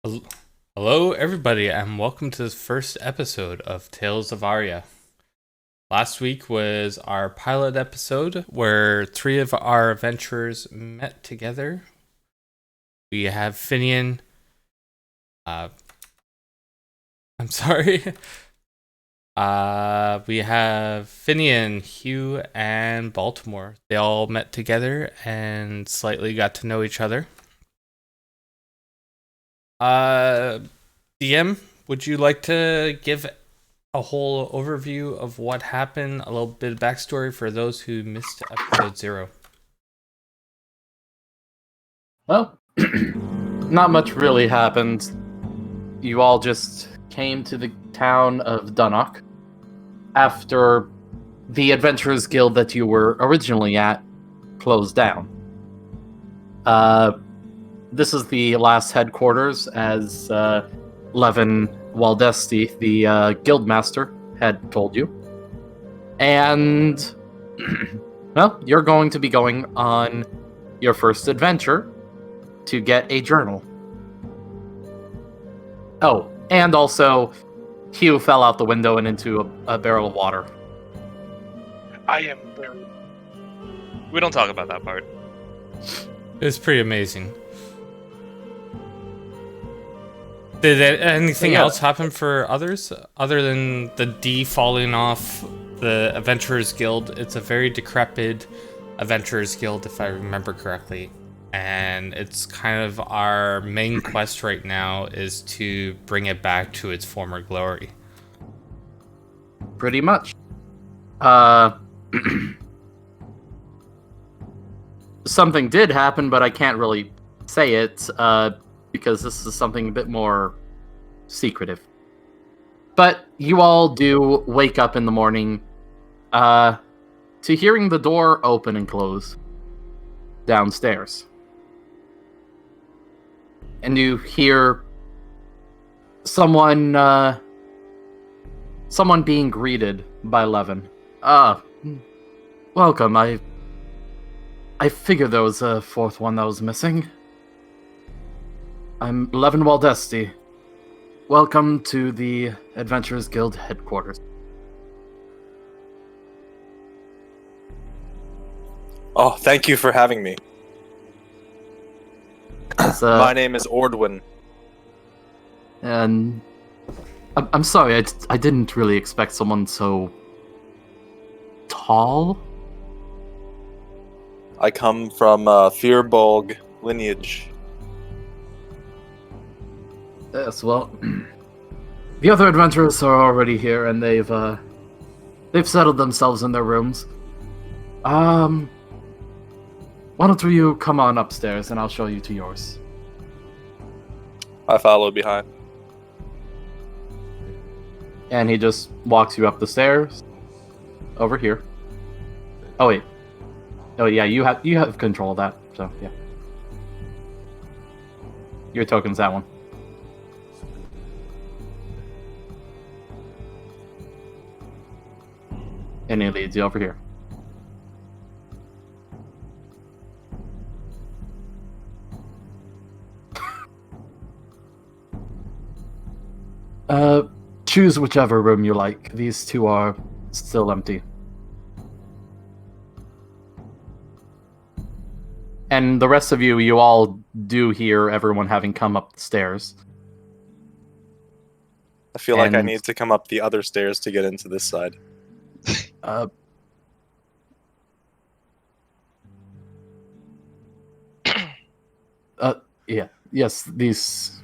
Hel- Hello, everybody, and welcome to the first episode of Tales of Aria. Last week was our pilot episode where three of our adventurers met together. We have Finian. Uh, I'm sorry. We have Finian, Hugh, and Baltimore. They all met together and slightly got to know each other. Uh, DM, would you like to give a whole overview of what happened, a little bit of backstory for those who missed episode 0? Well, not much really happened. You all just came to the town of Dunnock after the Adventurers Guild that you were originally at closed down. This is the last headquarters, as Levin Waldesti, the guildmaster, had told you. And, well, you're going to be going on your first adventure to get a journal. Oh, and also, Hugh fell out the window and into a barrel of water. I am very... We don't talk about that part. It's pretty amazing. Did anything else happen for others other than the D falling off the Adventurers Guild? It's a very decrepit Adventurers Guild, if I remember correctly. And it's kind of our main quest right now is to bring it back to its former glory. Pretty much. Something did happen, but I can't really say it, because this is something a bit more secretive. But you all do wake up in the morning, to hearing the door open and close downstairs. And you hear someone being greeted by Levin. Welcome. I figured there was a fourth one that was missing. I'm Levin Waldesti. Welcome to the Adventurers Guild headquarters. Oh, thank you for having me. My name is Ordwin. And I'm sorry, I didn't really expect someone so tall. I come from Fearbolg lineage. Yes, well, the other adventurers are already here, and they've settled themselves in their rooms. Why don't you come on upstairs, and I'll show you to yours. I follow behind. And he just walks you up the stairs, over here. Oh wait, yeah, you have control of that, so yeah. Your token's that one. And it leads you over here. Choose whichever room you like. These two are still empty. And the rest of you all do hear everyone having come up the stairs. I feel like I need to come up the other stairs to get into this side. Yeah. Yes, these...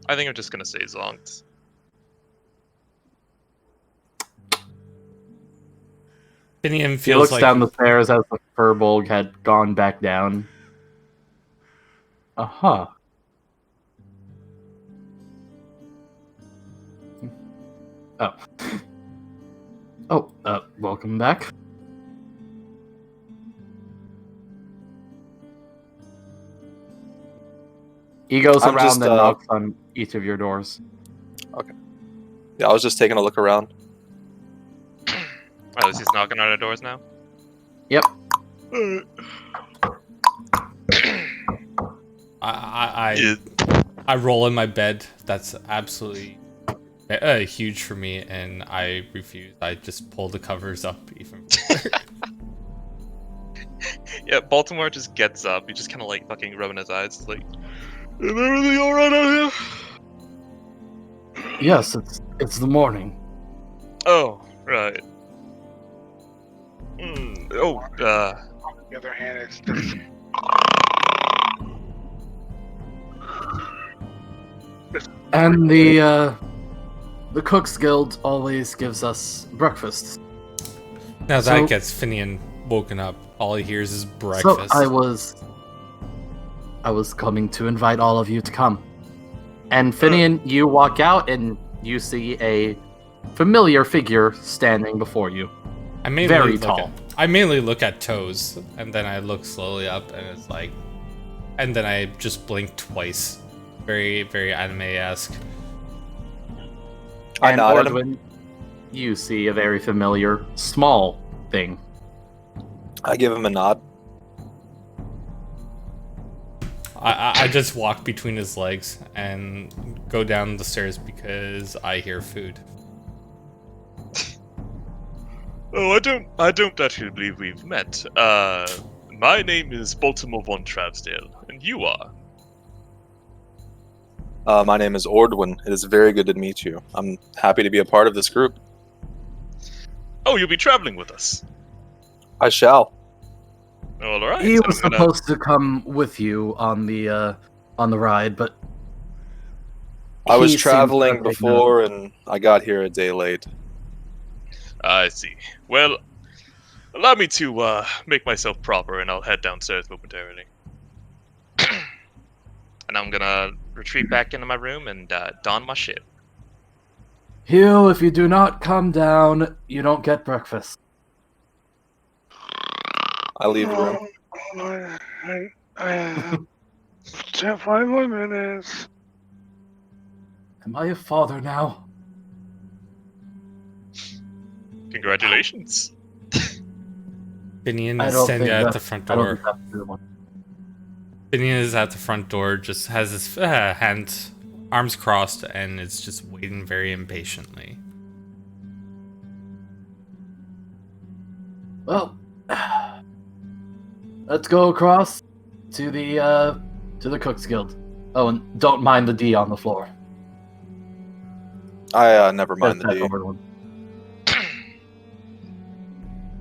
I think I'm just gonna say zonked. Finian feels He looks like down the stairs as the Furbolg had gone back down. Uh-huh. Welcome back. He goes I'm around just, and knocks on each of your doors. Okay. Yeah, I was just taking a look around. Oh, is he knocking on our doors now? Yep. I roll in my bed. That's absolutely huge for me, and I refuse. I just pull the covers up even further. Yeah, Baltimore just gets up. He just kind of like fucking rubbing his eyes. It's like, is everything alright out here? Yes, it's the morning. Oh, right. Oh, On the other hand, it's just And the Cook's Guild always gives us breakfast. Now So- that gets Finian woken up. All he hears is breakfast. So I was coming to invite all of you to come. And Finian, you walk out and you see a familiar figure standing before you. I mainly very look tall. I mainly look at toes, and then I look slowly up, and it's like, and then I just blink twice. Very, very anime-esque. I And nod at him. Ordwin, you see a very familiar small thing. I give him a nod. I just walk between his legs and go down the stairs because I hear food. Oh, I don't actually believe we've met. My name is Baltimore von Travsdale, and you are? My name is Ordwin. It is very good to meet you. I'm happy to be a part of this group. Oh, you'll be traveling with us. I shall. All right. He so was I'm gonna- supposed to come with you on the ride, but I was he seemed traveling to before, and I got here a day late. I see. Well, allow me to make myself proper, and I'll head downstairs momentarily. And I'm gonna retreat back into my room and don my shit. Hugh, if you do not come down, you don't get breakfast. I leave the room. I have 5 more minutes. Am I a father now? Congratulations. Finian I is don't standing think at that- the front I don't door. think that's the one. Finian is at the front door, just has his hands, arms crossed, and is just waiting very impatiently. Well, let's go across to the Cook's Guild. Oh, and don't mind the D on the floor. I never mind the That's D. over one.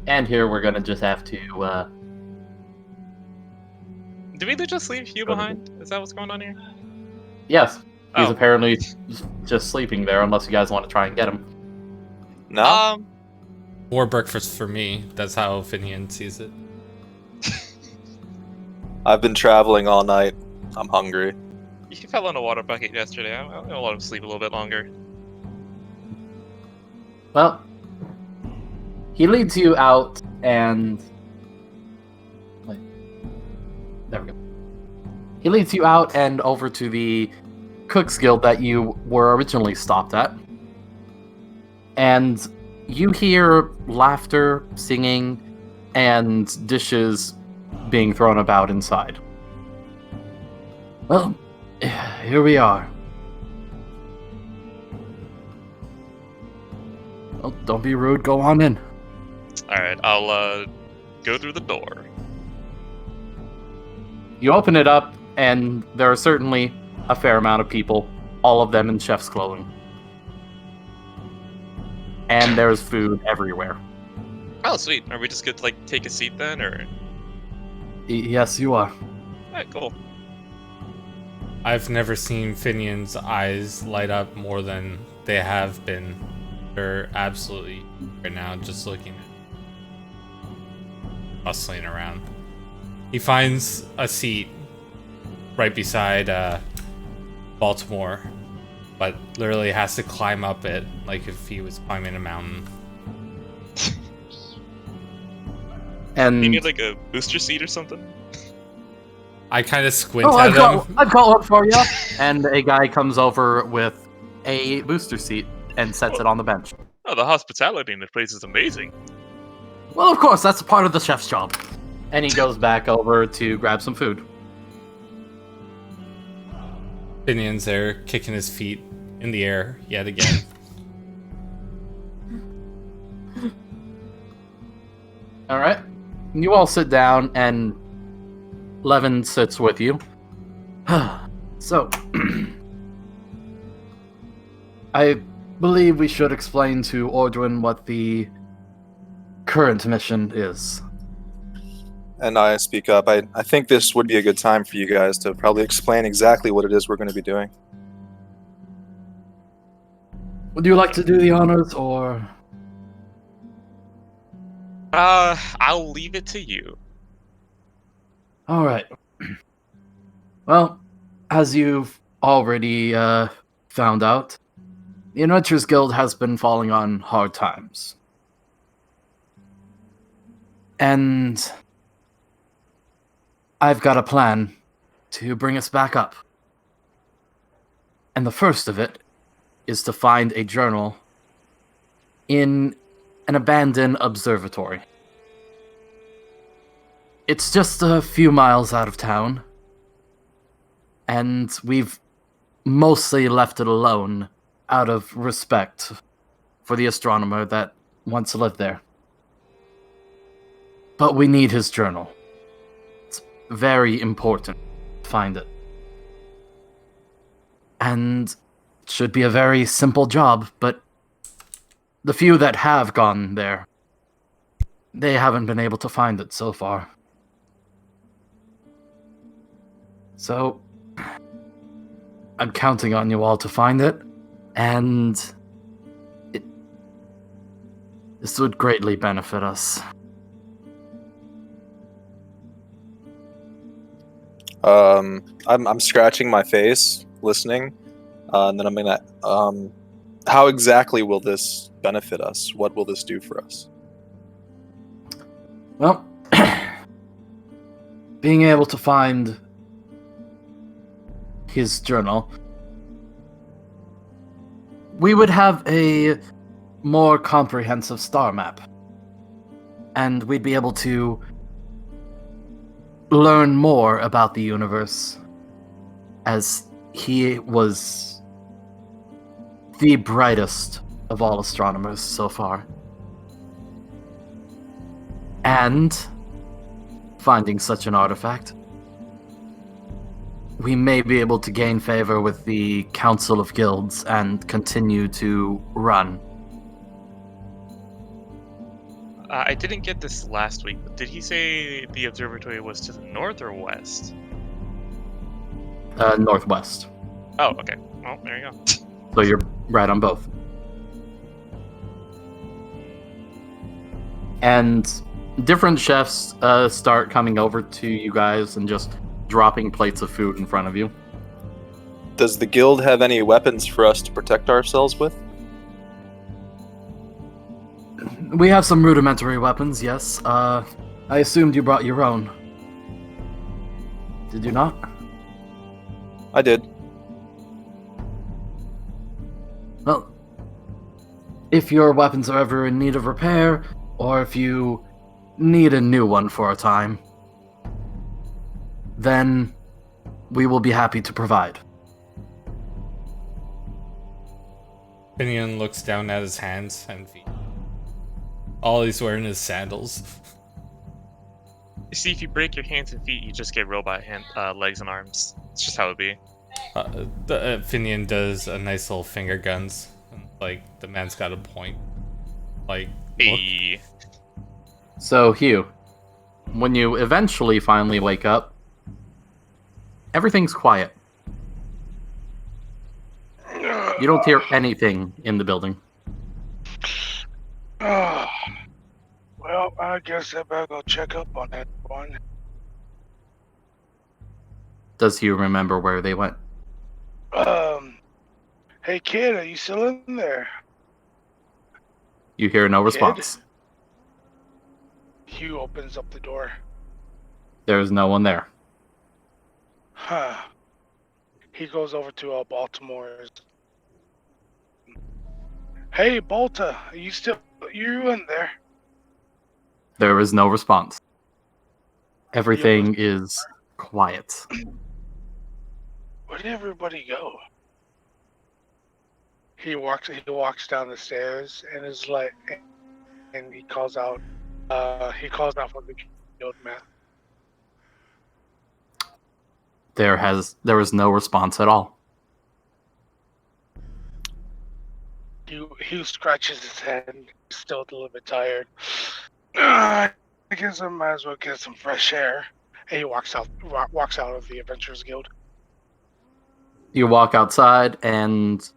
And here we're gonna just have to. Did we just leave Hugh behind? Is that what's going on here? Yes, he's Oh. apparently just sleeping there. Unless you guys want to try and get him. No? More breakfast for me. That's how Finian sees it. I've been traveling all night. I'm hungry. He fell in a water bucket yesterday. I'm gonna let him sleep a little bit longer. Well, he leads you out and. Wait. There we go. He leads you out and over to the Cook's Guild that you were originally stopped at. And you hear laughter, singing, and dishes being thrown about inside. Well, here we are. Well, don't be rude, go on in. Alright, I'll go through the door. You open it up, and there are certainly a fair amount of people, all of them in chef's clothing. And there's food everywhere. Oh, sweet. Are we just good to like take a seat then, or? Yes, you are. Alright, cool. I've never seen Finian's eyes light up more than they have been. They're absolutely right now just looking at bustling around. He finds a seat right beside Baltimore, but literally has to climb up it like if he was climbing a mountain. And You need like a booster seat or something? I kind of squint oh, at him. I've got one for you. And a guy comes over with a booster seat and sets it on the bench. Oh, the hospitality in the place is amazing. Well, of course, that's part of the chef's job. And he goes back over to grab some food. Finion's there, kicking his feet in the air yet again. All right. You all sit down, and Levin sits with you. So, I believe we should explain to Ordwin what the current mission is. And I speak up. I think this would be a good time for you guys to probably explain exactly what it is we're going to be doing. Would you like to do the honors, or... I'll leave it to you. All right. Well, as you've already found out, the Adventurers Guild has been falling on hard times. And I've got a plan to bring us back up. And the first of it is to find a journal in an abandoned observatory. It's just a few miles out of town, and we've mostly left it alone out of respect for the astronomer that once lived there. But we need his journal. It's very important to find it. And it should be a very simple job, but the few that have gone there, they haven't been able to find it so far. So, I'm counting on you all to find it, and this would greatly benefit us. I'm scratching my face, listening, and then I'm gonna. How exactly will this benefit us? What will this do for us? Well, being able to find his journal, we would have a more comprehensive star map, and we'd be able to learn more about the universe, as he was the brightest of all astronomers so far. And finding such an artifact, we may be able to gain favor with the Council of Guilds and continue to run. I didn't get this last week, but did he say the observatory was to the north or west? Northwest. Oh, okay. Well, there you go. So you're right on both. And different chefs start coming over to you guys and just dropping plates of food in front of you. Does the guild have any weapons for us to protect ourselves with? We have some rudimentary weapons, yes. I assumed you brought your own. Did you not? I did. Well, if your weapons are ever in need of repair, or if you need a new one for a time, then we will be happy to provide. Finion looks down at his hands and feet. All he's wearing is sandals. You see, if you break your hands and feet, you just get robot legs and arms. It's just how it be. Finion does a nice little finger guns. Like, the man's got a point. Like, look. Hey. So, Hugh, when you eventually finally wake up, everything's quiet. You don't hear anything in the building. Well, I guess I better go check up on that one. Does Hugh remember where they went? Hey kid, are you still in there? You hear no response. Hugh opens up the door. There is no one there. Huh. He goes over to Baltimore's. Hey, Balta, are you in there? There is no response. Everything is quiet. Where did everybody go? He walks down the stairs and is like, and he calls out for the guild man. There was no response at all. He scratches his head, still a little bit tired. I guess I might as well get some fresh air. And he walks out of the Adventurers Guild. You walk outside and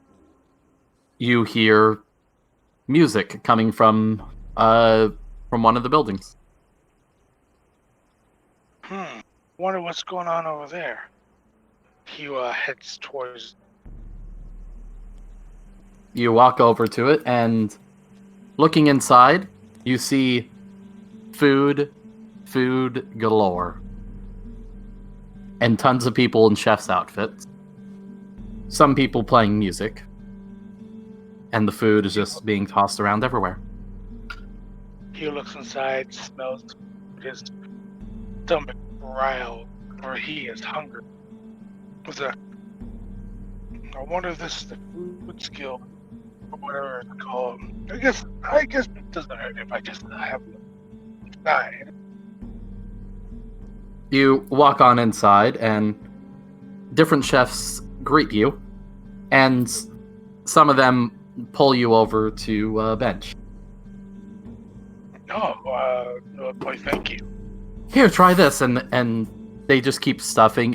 you hear music coming from one of the buildings. Wonder what's going on over there. He heads towards. You walk over to it, and looking inside, you see food galore. And tons of people in chef's outfits. Some people playing music. And the food is just being tossed around everywhere. He looks inside, smells his stomach growl, for he is hungry. I wonder if this is the food skill, or whatever it's called. I guess it doesn't hurt if I just have a diet. You walk on inside, and different chefs greet you, and some of them pull you over to a bench. No, boy, thank you. Here, try this, and they just keep stuffing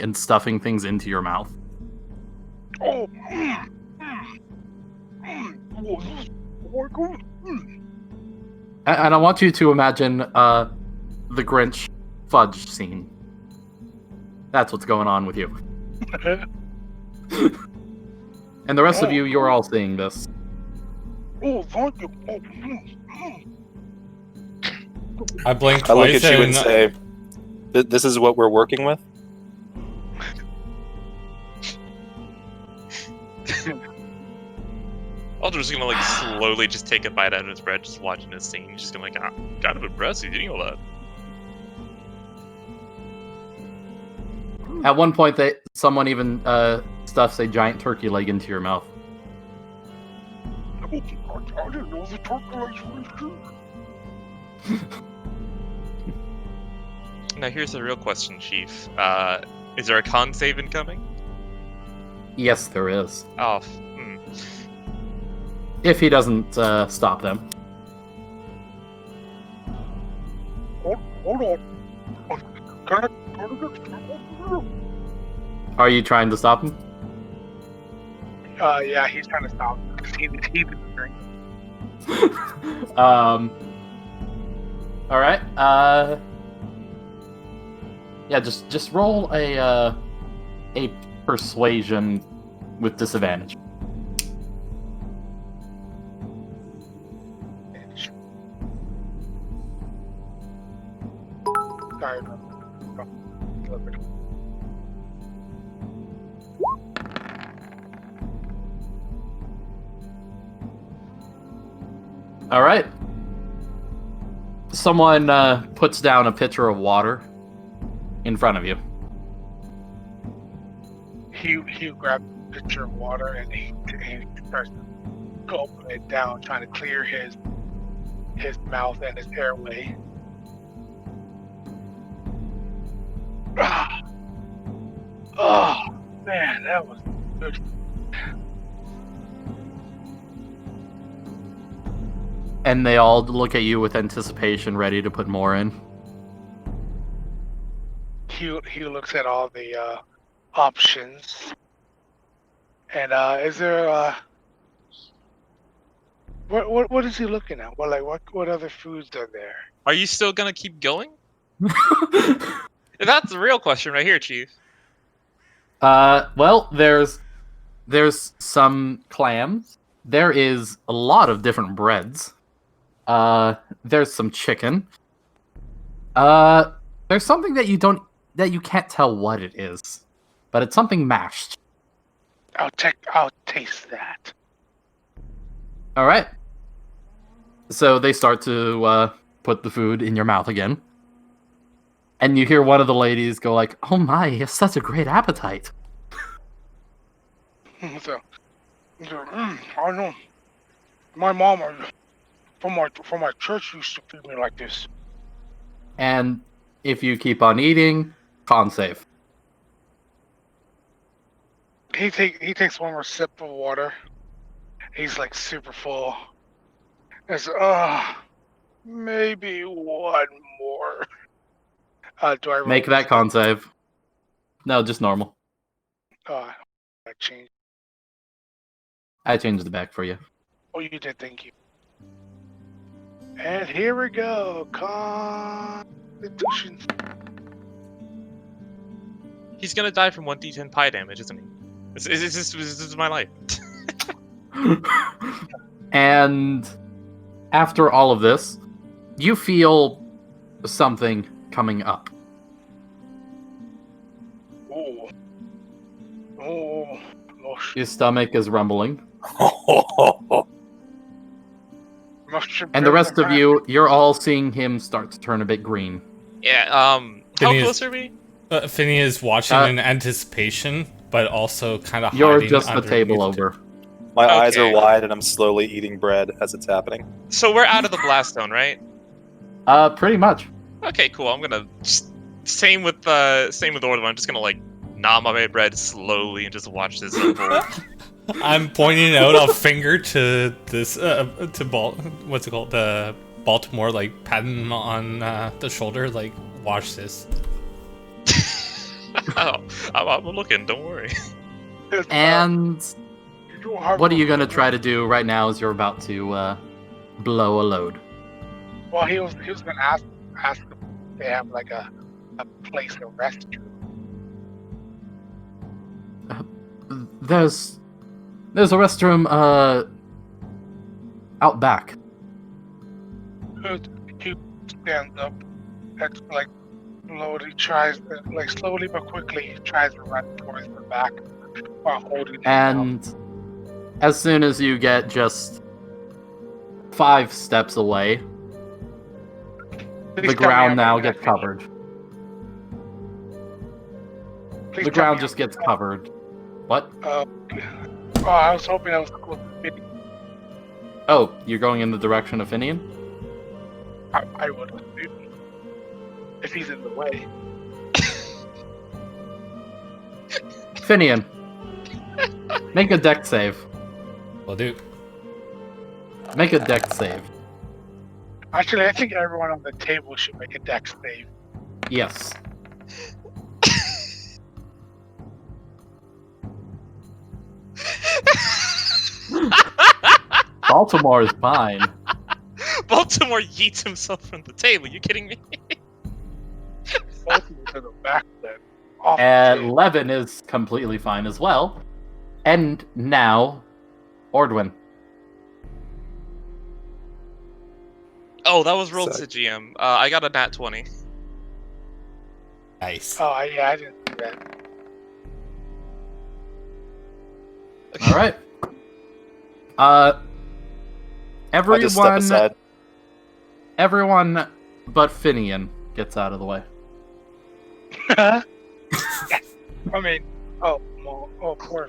things into your mouth. Oh, And I want you to imagine the Grinch fudge scene. That's what's going on with you. And the rest of you're all seeing this. Oh, thank you. I blink I look twice at you and say, "This is what we're working with." Alder's gonna like slowly just take a bite out of his bread, just watching this scene. He's just gonna like, kind of impressed he's eating all that. At one point, someone even stuffs a giant turkey leg into your mouth. I didn't know the turkey legs were good. Now here's the real question, Chief. Is there a con save incoming? Yes, there is. Oh, If he doesn't stop them. Hold on. Can I Are you trying to stop him? yeah, he's trying to stop because he didn't drink. All right. Yeah, just roll a persuasion with disadvantage. Sorry. All right. Someone puts down a pitcher of water in front of you. He grabbed a pitcher of water and he starts gulping it down, trying to clear his mouth and his airway. Oh man, that was good. And they all look at you with anticipation, ready to put more in. He looks at all the options, and is there what is he looking at? What other foods are there? are you still gonna keep going? That's the real question right here, Chief. Well, there's some clams. There is a lot of different breads. There's some chicken. There's something that you can't tell what it is, but it's something mashed. I'll taste that. All right. So they start to put the food in your mouth again. And you hear one of the ladies go like, "Oh my, you have such a great appetite." So, I know. My mom from my church used to feed me like this. And if you keep on eating, con save. He takes one more sip of water. He's like super full. It's maybe one more. Do I roll Make that this? con save. No, just normal. I changed. I changed it back for you. Oh, you did. Thank you. And here we go. Constitution. He's gonna die from 1d10 pie damage, isn't he? This is my life. And after all of this, you feel something coming up. Oh. Your stomach is rumbling. Must And the rest of you, you're all seeing him start to turn a bit green. Yeah, how Phineas- close are we? Phineas is watching in anticipation, but also kind of You're hiding just a underneath table it. over. My eyes are Okay. wide, and I'm slowly eating bread as it's happening. So we're out of the blast zone, right? Pretty much. Okay, cool. I'm gonna just same with Orlando. I'm just gonna like gnaw my bread slowly and just watch this unfold. I'm pointing out a finger to this what's it called, the Baltimore, like patting him on the shoulder, like watch this. Oh, I'm looking. Don't worry. And what are you going to try to do right now as you're about to blow a load? Well, he was gonna ask if they have like a place to rest. There's a restroom out back. He stands up and like slowly but quickly tries to run towards the back while holding it down. And as soon as you get just 5 steps away, Please the tell me ground I'm now gonna gets get covered. Please The tell ground me just I'm gets covered. What? Oh, I was hoping I was close to Finian. Oh, you're going in the direction of Finian? I would if he's in the way. Finian, make a dex save. Will do. Make a dex save. Actually, I think everyone on the table should make a dex save. Yes. Baltimore is fine. Baltimore yeets himself from the table. You kidding me? Both of them to the back then. Off the table. 11 is completely fine as well. And now, Ordwin. Oh, that was rolled Sick. to GM. I got a nat 20. Nice. Oh, yeah, I didn't do that. All right. I just step aside. Everyone but Finian gets out of the way. Yes. I mean, poor.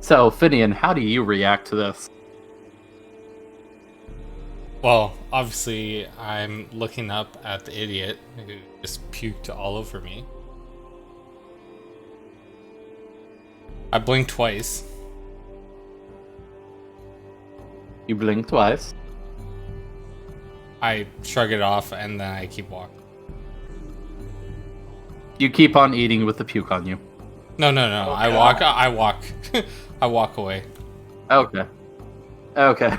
So, Finian, how do you react to this? Well, obviously, I'm looking up at the idiot who just puked all over me. I blinked twice. You blink twice. I shrug it off, and then I keep walking. You keep on eating with the puke on you. No. Oh, I God. walk. I walk away. Okay. Okay.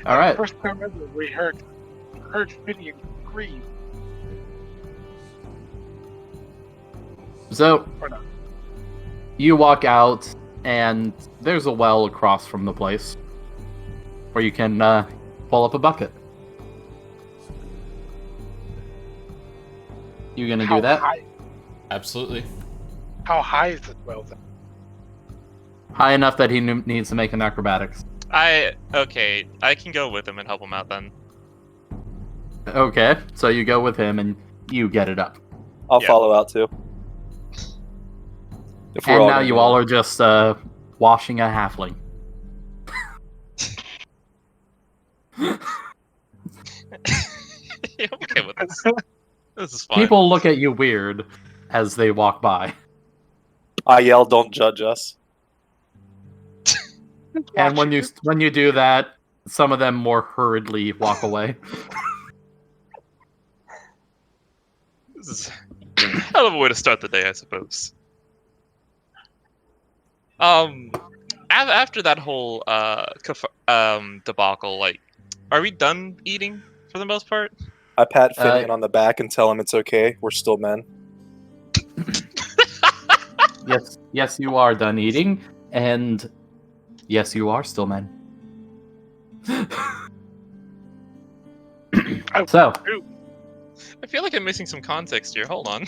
All right. First time ever we heard Finian scream. So, Or not. you walk out, and there's a well across from the place where you can pull up a bucket. You gonna do that? Absolutely. How high is it well then? High enough that he needs to make an acrobatics. Okay, I can go with him and help him out then. Okay, so you go with him and you get it up. I'll Yeah. follow out too. If we're And now gonna you do all it. are just washing a halfling. Okay with this. This is fine. People look at you weird as they walk by. I yell, "Don't judge us." And when you do that, some of them more hurriedly walk away. This is hell of a way to start the day, I suppose. After that whole debacle, like, are we done eating for the most part? I pat Finian on the back and tell him it's okay. We're still men. Yes, you are done eating, and yes, you are still men. So, I feel like I'm missing some context here. Hold on.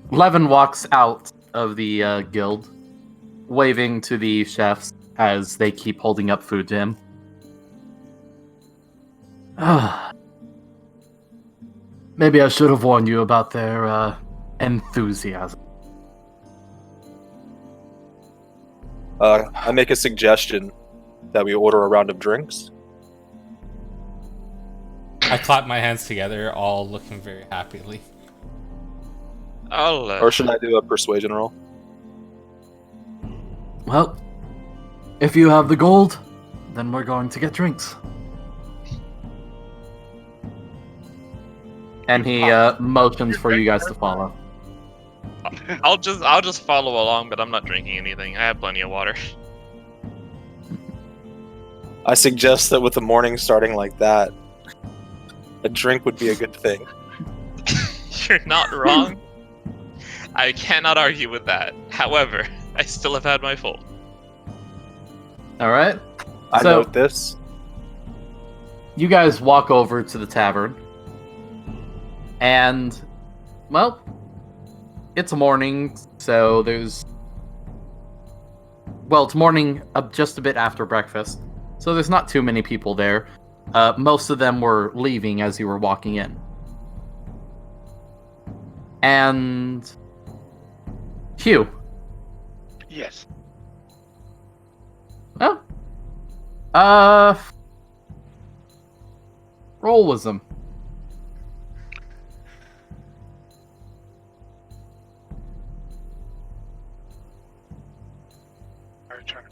Levin walks out of the guild, waving to the chefs as they keep holding up food to him. Maybe I should have warned you about their enthusiasm. I make a suggestion that we order a round of drinks. I clap my hands together, all looking very happily. Or should I do a persuasion roll? Well, if you have the gold, then we're going to get drinks. And he motions for you guys to follow. I'll just follow along, but I'm not drinking anything. I have plenty of water. I suggest that with the morning starting like that, a drink would be a good thing. You're not wrong. I cannot argue with that. However, I still have had my full. All right. I So- note this. You guys walk over to the tavern, and, well, it's morning, so there's... Well, it's morning just a bit after breakfast, so there's not too many people there. Most of them were leaving as you were walking in. And... Hugh. Yes. Oh. Roll wisdom. Alright, trying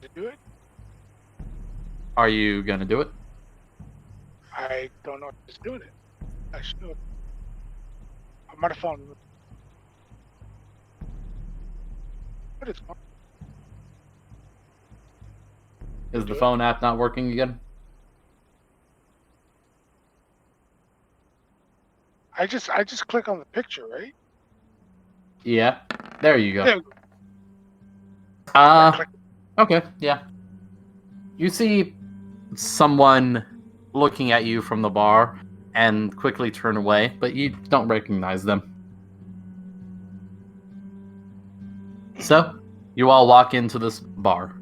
to do it. Are you gonna do it? I don't know if it's doing it. I should do it. I'm on the phone. What is going? Is the phone app not working again? I just click on the picture, right? Yeah. There you go. There we go. I click- Okay, yeah. You see someone looking at you from the bar and quickly turn away, but you don't recognize them. So, you all walk into this bar.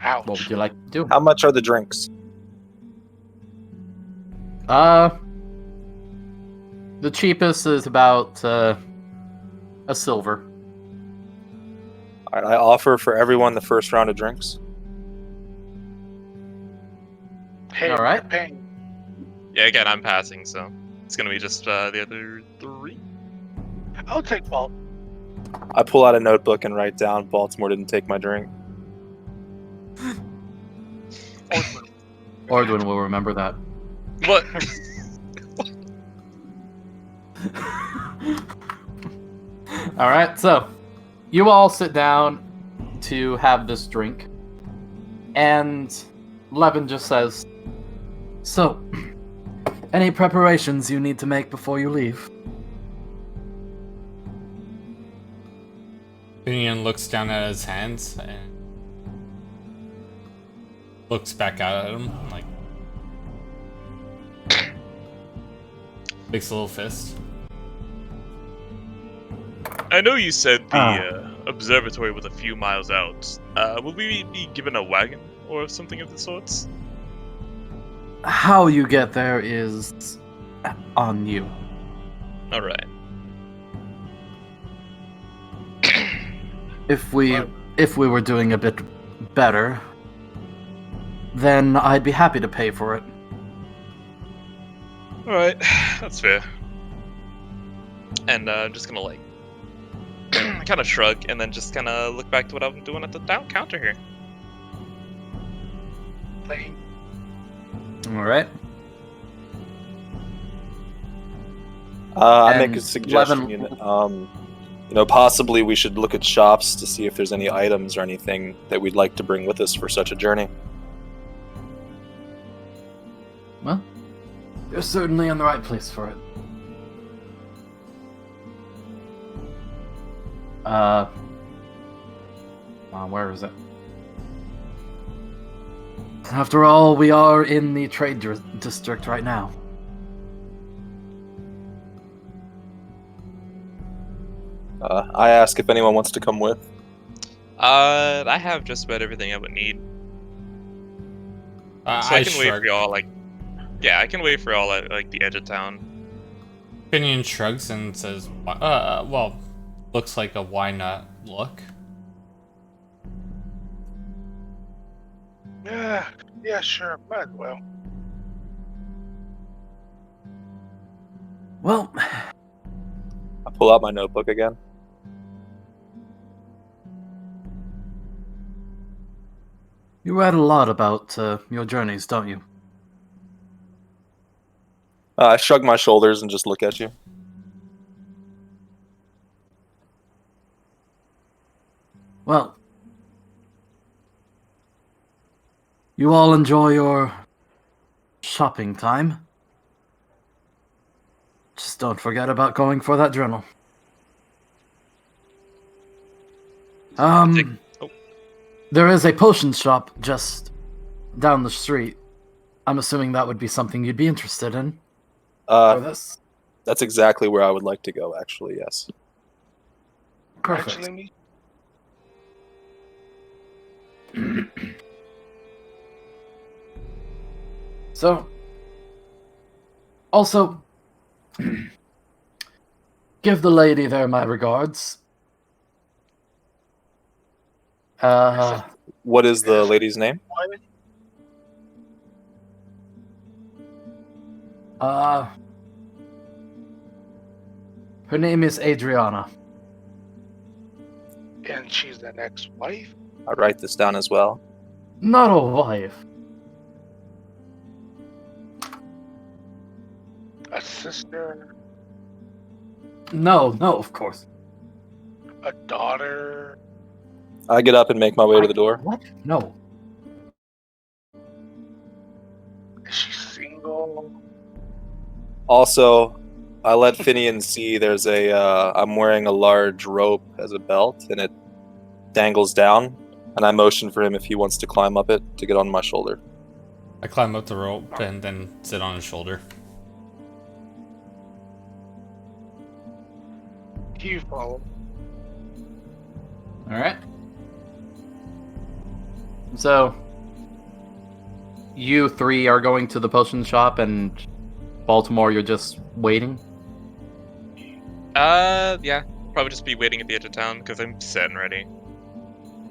Ouch. What would you like to do? How much are the drinks? The cheapest is about a silver. All right, I offer for everyone the first round of drinks. Hey, All right. Paying. Yeah, again, I'm passing, so it's gonna be just the other three. I'll take Walt. I pull out a notebook and write down Baltimore didn't take my drink. Ordwin will remember that. What? All right, so you all sit down to have this drink, and Levin just says, "So, any preparations you need to make before you leave?" Finian looks down at his hands and looks back out at him, like, makes a little fist. I know you said the observatory was a few miles out. Will we be given a wagon or something of the sorts? How you get there is on you. All right. If we were doing a bit better, then I'd be happy to pay for it. All right, that's fair. And I'm just gonna like kind of shrug and then just kind of look back to what I'm doing at the down counter here. Playing. All right. I And make a suggestion. Possibly we should look at shops to see if there's any items or anything that we'd like to bring with us for such a journey. Well, you're certainly in the right place for it. Where is it? After all, we are in the trade district right now. I ask if anyone wants to come with. I have just about everything I would need. So I can wait for y'all. I can wait for y'all at like the edge of town. Finian shrugs and says, looks like a why not look. Yeah, sure, might as well. Well, I pull out my notebook again. you read a lot about your journeys, don't you? I shrug my shoulders and just look at you. Well, you all enjoy your shopping time. Just don't forget about going for that journal. There is a potion shop just down the street. I'm assuming that would be something you'd be interested in. For this. That's exactly where I would like to go, actually, yes. Perfect. Actually, So, also, give the lady there my regards. What is the lady's name? Her name is Adriana. and she's an ex-wife. I write this down as well. Not a wife. A sister. No, of course. A daughter. I get up and make my way to the door. What? No. Is she single? Also, I let Finian see there's I'm wearing a large rope as a belt, and it dangles down, and I motion for him if he wants to climb up it to get on my shoulder. I climb up the rope and then sit on his shoulder. You follow. Alright. So, you three are going to the potion shop, and Baltimore, you're just waiting? Yeah. Probably just be waiting at the edge of town because I'm set and ready.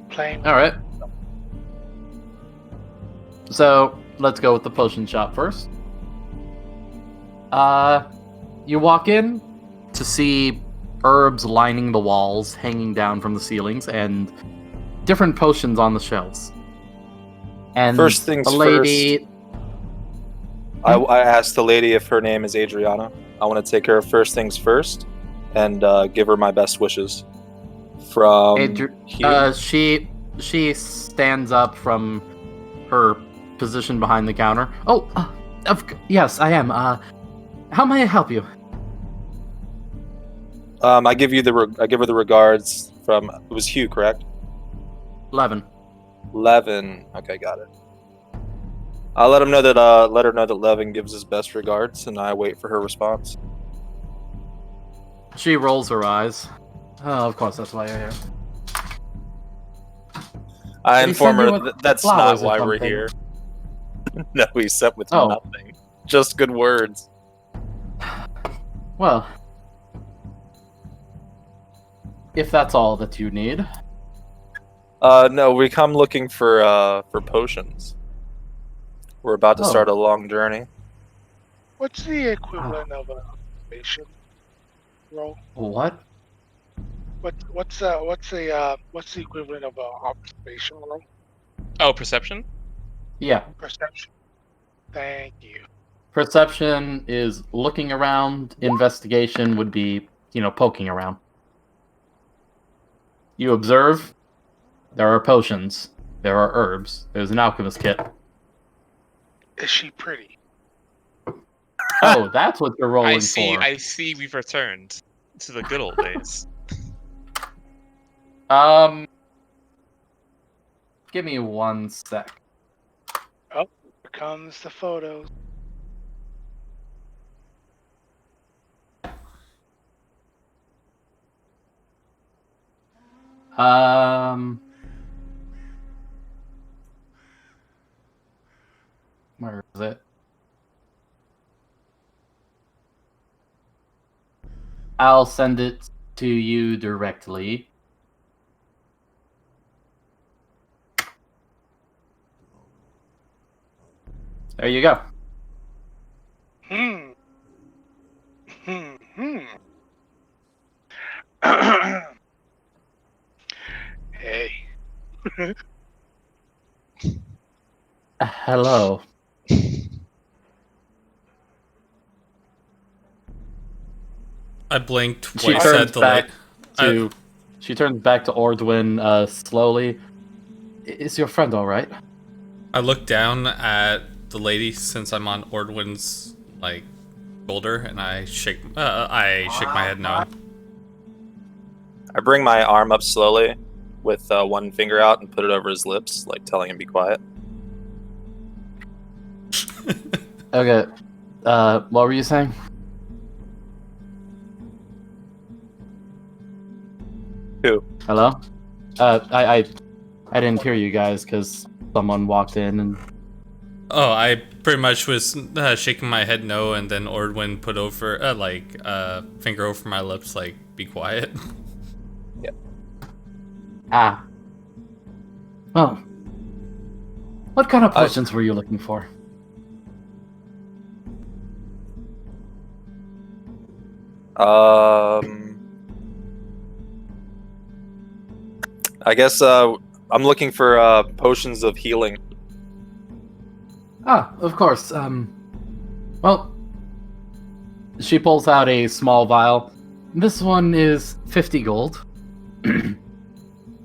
Playing. Alright. So, let's go with the potion shop first. You walk in to see herbs lining the walls, hanging down from the ceilings, and different potions on the shelves. And First things the lady... I asked the lady if her name is Adriana. I want to take her first things first and give her my best wishes. From here. She stands up from her position behind the counter. Oh, yes, I am. How may I help you? I give her the regards from. It was Hugh, correct? Levin. Okay, got it. I'll let her know that Levin gives his best regards, and I wait for her response. She rolls her eyes. Oh, of course, that's why you're here. I Did he inform send you her with that's flowers not or why we're something? here. No, he sent with Oh. nothing. Just good words. Well, if that's all that you need. No, we come looking for potions. We're about to start a long journey. What's the equivalent of an observation roll? What? What's the equivalent of an observation roll? Oh, perception? Yeah. Perception. Thank you. Perception is looking around. Investigation would be, poking around. You observe. There are potions. There are herbs. There's an alchemist kit. Is she pretty? Oh, that's what you're rolling for. I see we've returned to the good old days. Give me 1 sec. Oh, here comes the photos. Where is it? I'll send it to you directly. There you go. Hey. Hello. I blinked She twice turns at the back light. She turns back to Ordwin slowly. Is your friend all right? I look down at the lady since I'm on Ordwin's shoulder, and I shake my head no. I bring my arm up slowly with one finger out and put it over his lips, like telling him to be quiet. Okay. What were you saying? Who? Hello? I didn't hear you guys because someone walked in and... Oh, I pretty much was shaking my head no, and then Ordwin put over finger over my lips, like, be quiet. Yep. Ah. Oh. What kind of potions were you looking for? I guess I'm looking for potions of healing. Ah, of course. Well, she pulls out a small vial. This one is 50 gold.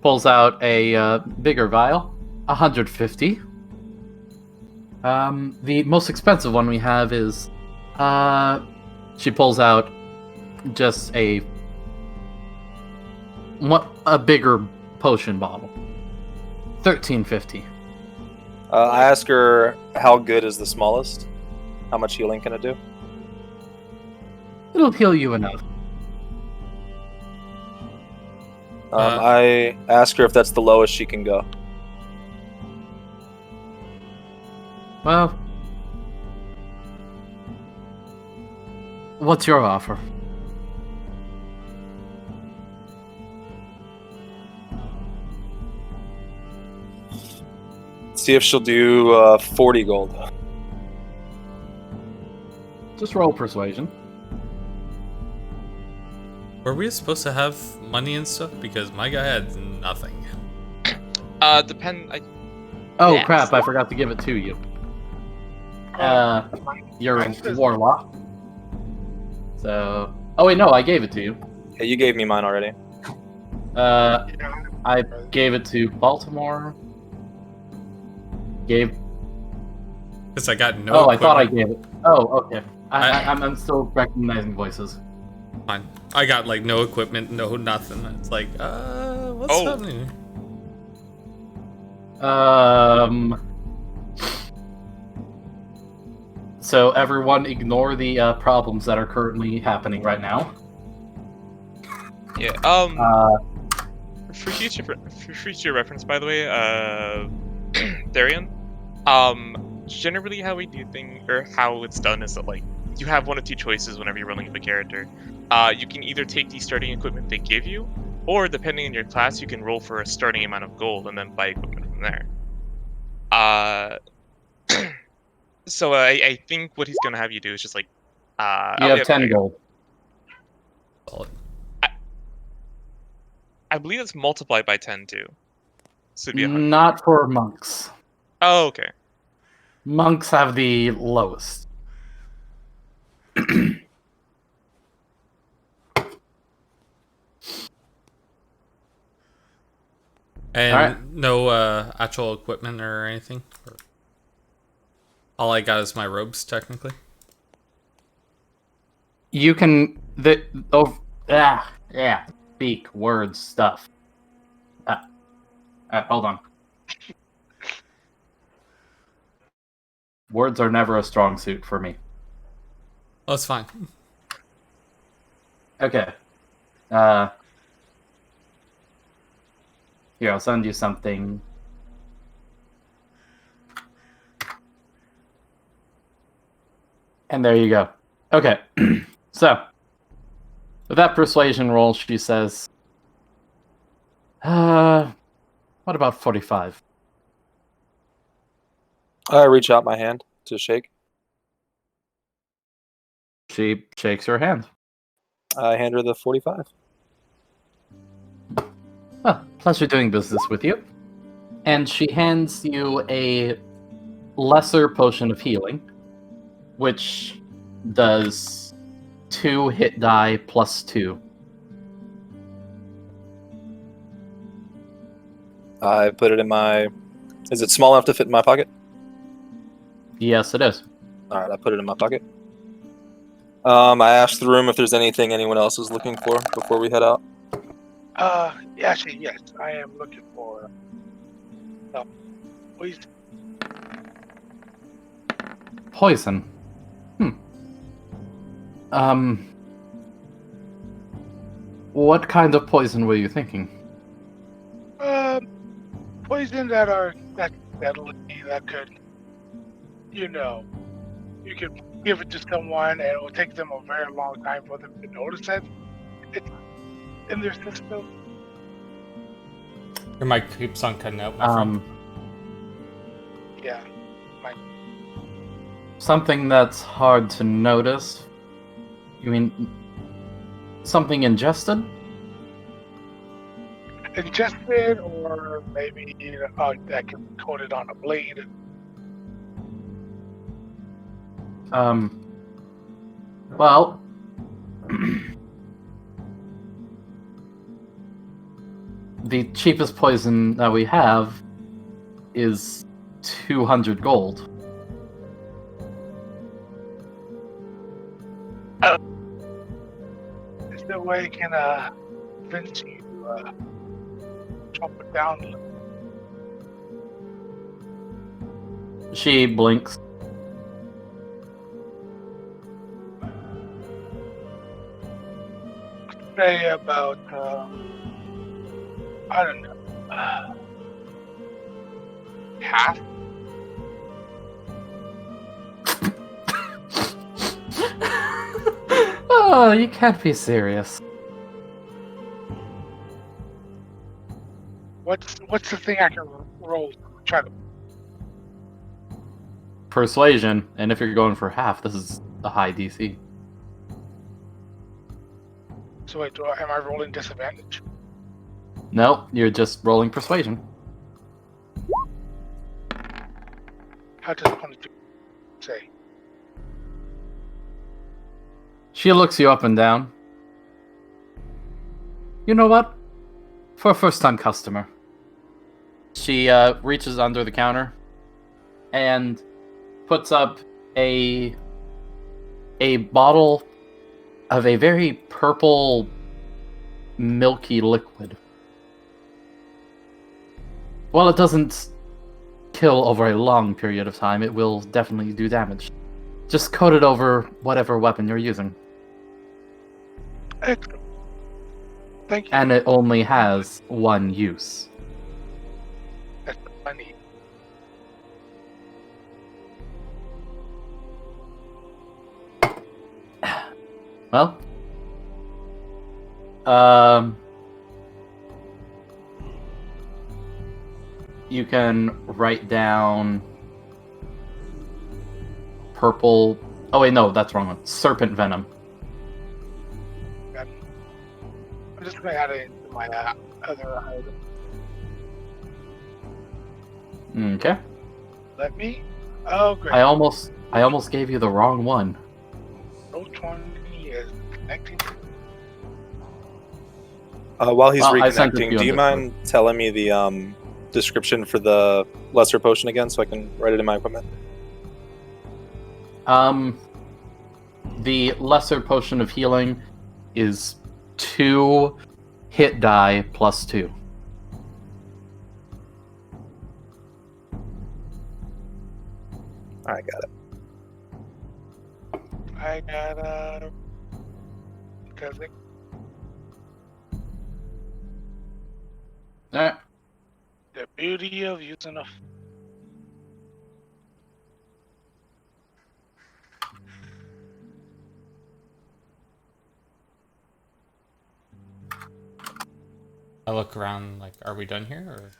Pulls out a bigger vial, 150. The most expensive one we have is, she pulls out just a bigger potion bottle, 1350. I ask her, how good is the smallest? How much healing can it do? It'll heal you enough. I ask her if that's the lowest she can go. Well, what's your offer? See if she'll do 40 gold. Just roll persuasion. Were we supposed to have money and stuff? Because my guy had nothing. Oh Yes. crap, I forgot to give it to you. You're a warlock. So... Oh wait, no, I gave it to you. Hey, you gave me mine already. I gave it to Baltimore. Because I got no. Oh, I thought I equipment. gave it. Oh, okay. I'm still recognizing voices. Fine. I got no equipment, no nothing. It's like, what's happening? So everyone ignore the problems that are currently happening right now. Yeah. For future reference, by the way, Darian. Generally, how we do things, or how it's done, is that like you have one of two choices whenever you're rolling up a character. You can either take the starting equipment they give you, or depending on your class, you can roll for a starting amount of gold and then buy equipment from there. So I think what he's gonna have you do is just like, You have 10 gold. Solid. I believe it's multiplied by 10 too. So it'd be 100. Not for monks. Oh, okay. Monks have the lowest. And Alright. no actual equipment or anything? Or all I got is my robes, technically. You can speak words stuff. Hold on. Words are never a strong suit for me. Oh, it's fine. Okay. Here, I'll send you something. And there you go. Okay. So, with that persuasion roll, she says, what about 45? I reach out my hand to shake. She shakes her hand. I hand her the 45. Well, pleasure doing business with you. And she hands you a lesser potion of healing, which does 2 hit die plus 2. I put it in my... Is it small enough to fit in my pocket? Yes, it is. Alright, I put it in my pocket. I asked the room if there's anything anyone else is looking for before we head out. Actually, yes, I am looking for poison. Poison. What kind of poison were you thinking? Poison that deadly, that could, you could give it to someone and it will take them a very long time for them to notice it. It's in their system. Your mic keeps on cutting out, my friend. Yeah. Something that's hard to notice? You mean something ingested? Ingested, or maybe that can be coated on a blade. Well, the cheapest poison that we have is 200 gold. Is there a way I can convince you to chop it down a little? She blinks. Say about I don't know, half. Oh, you can't be serious. What's the thing I can roll to try to? Persuasion, and if you're going for half, this is a high DC. So wait, am I rolling disadvantage? No, you're just rolling persuasion. How does one do? Say. She looks you up and down. You know what? For a first-time customer. She reaches under the counter and puts up a bottle of a very purple, milky liquid. While it doesn't kill over a long period of time, it will definitely do damage. Just coat it over whatever weapon you're using. Excellent. Thank you. And it only has one use. That's funny. Well, you can write down purple. Oh wait, no, that's wrong one. Serpent venom. I'm just gonna add it into my other item. Okay. Let me. Oh great. I almost gave you the wrong one. Roll 20 is connecting. While he's Well, I sent it to reconnecting, you do on you Discord. mind telling me the description for the lesser potion again, so I can write it in my equipment? The lesser potion of healing is 2 hit die plus 2. I got it. I got because Alright. the beauty of using a. I look around like, are we done here?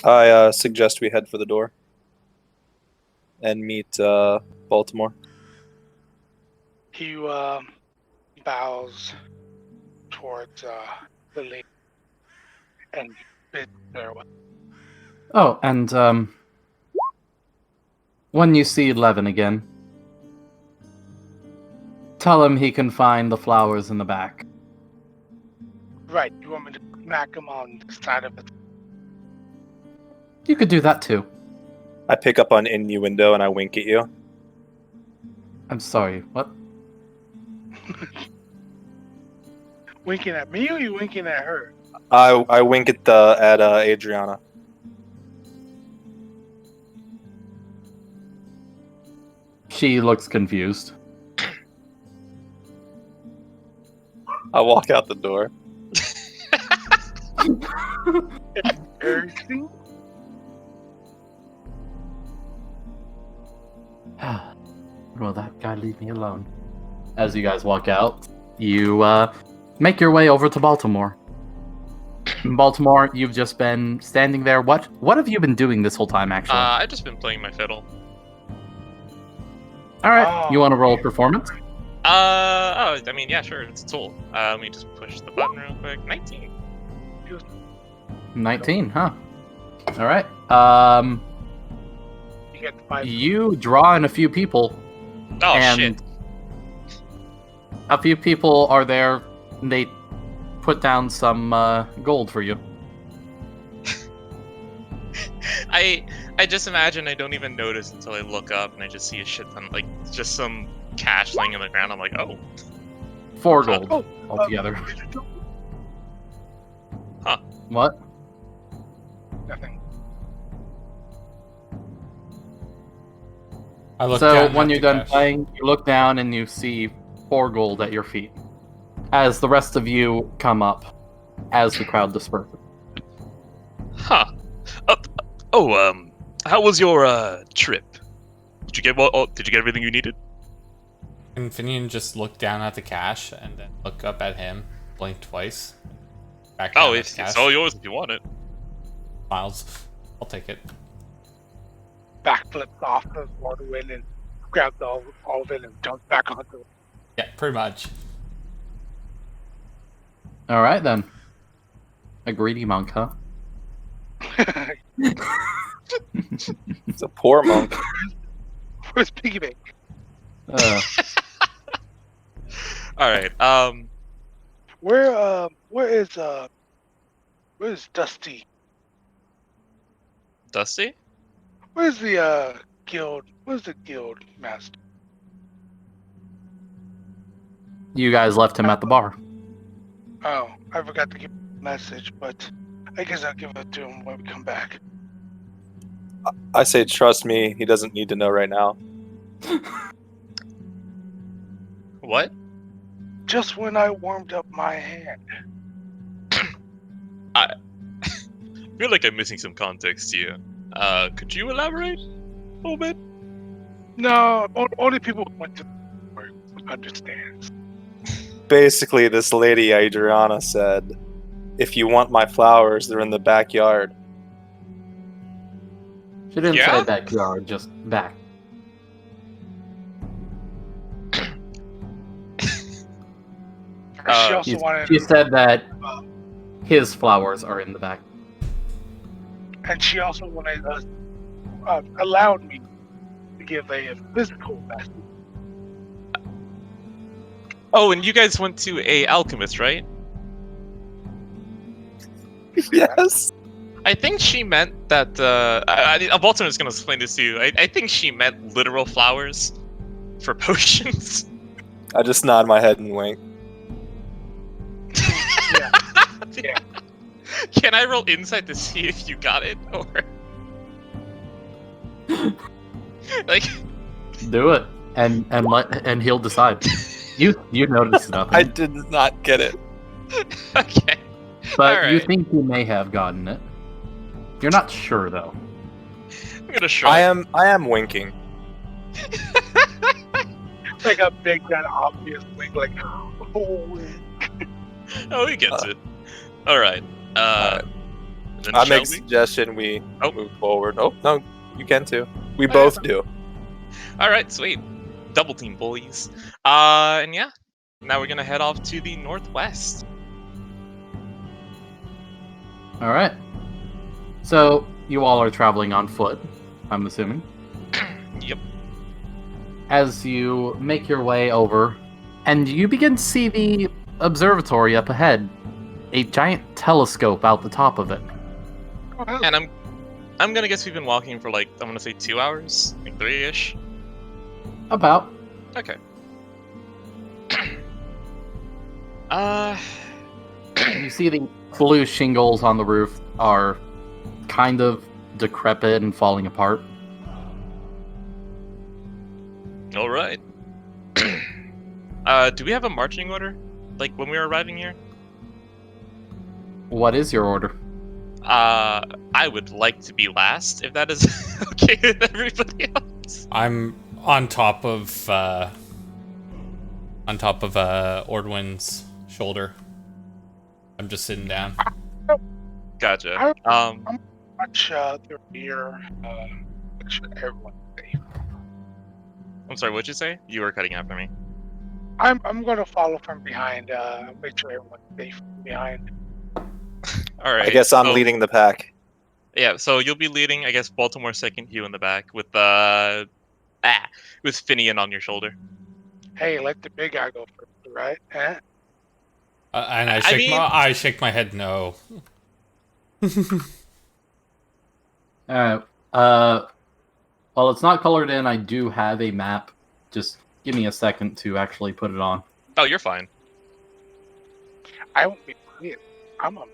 Or I suggest we head for the door and meet Baltimore. He bows towards the lady and bids farewell. Oh, and when you see Levin again, tell him he can find the flowers in the back. Right, you want me to smack him on the side of it? You could do that too. I pick up on innuendo and I wink at you. I'm sorry, what? Winking at me or you winking at her? I wink at Adriana. She looks confused. I walk out the door. Everything? Will that guy leave me alone? As you guys walk out, you make your way over to Baltimore. In Baltimore, you've just been standing there. What have you been doing this whole time, actually? I've just been playing my fiddle. All right, Oh, you want to roll a performance? I mean, yeah, sure, it's a tool. Let me just push the button real quick. 19. 19, huh? All right. You get the 5. You draw in a few people, Oh, and shit. a few people are there. They put down some gold for you. I just imagine I don't even notice until I look up and I just see a shit ton, like, just some cash laying on the ground. I'm like, oh. 4 gold Oh, altogether. Huh. What? Nothing. I look So down when at you're the done cash. playing, you look down and you see 4 gold at your feet. As the rest of you come up, as the crowd disperses. Huh. How was your trip? Did you get did you get everything you needed? And Finian just look down at the cash and then look up at him, blink twice. Back down Oh, at it's the cash. all yours if you want it. Smiles. I'll take it. Backflips off the waterwind and grabs all of it and jumps back onto it. Yeah, pretty much. All right then. A greedy monk, huh? It's a poor monk. Where's Piggy Bank? All right. Where's Dusty? Dusty? Where's the guild? Where's the guild master? You guys left him at the bar. Oh, I forgot to give a message, but I guess I'll give it to him when we come back. I say, trust me, he doesn't need to know right now. What? just when I warmed up my hand. I feel like I'm missing some context here. Could you elaborate a little bit? No, only people who went to the work understands. Basically, this lady Adriana said, "If you want my flowers, they're in the backyard." She didn't Yeah? say backyard, just back. She also She wanted, said that his flowers are in the back. and she also wanted us, allowed me to give a physical message. Oh, and you guys went to a alchemist, right? Yes. I think she meant that. Baltimore is going to explain this to you. I think she meant literal flowers for potions. I just nod my head and wink. Yeah. Can I roll insight to see if you got it, or like? Do it, and he'll decide. You notice nothing, I did not get it. Okay. but all you right. think you may have gotten it. You're not sure though. I'm gonna shrug. I am winking. It's like a big, that obvious wink, like, oh. Oh, he gets it. All right. Then I shall make a suggestion we Oh. move forward. Oh no, you can too. We both do. All right, sweet. Double team, boys. And yeah, now we're gonna head off to the northwest. All right. So you all are traveling on foot, I'm assuming. Yep. As you make your way over, and you begin to see the observatory up ahead, a giant telescope out the top of it. And I'm gonna guess we've been walking for like, I'm gonna say 2 hours, like 3-ish. About. Okay. You see the blue shingles on the roof are kind of decrepit and falling apart. All right. Do we have a marching order? Like when we were arriving here? What is your order? I would like to be last, if that is okay with everybody else. I'm on top of Ordwin's shoulder. I'm just sitting down. Gotcha. Watch the rear, make sure everyone's safe. I'm sorry, what'd you say? You were cutting out for me. I'm gonna follow from behind, make sure everyone's safe from behind. All right. I guess I'm so- leading the pack. Yeah, so you'll be leading, I guess, Baltimore second, you in the back with Finian on your shoulder. Hey, let the big guy go first, right? Eh? And I shake my head no. Alright. While it's not colored in, I do have a map. Just give me a second to actually put it on. Oh, you're fine. I won't be quiet. I'm a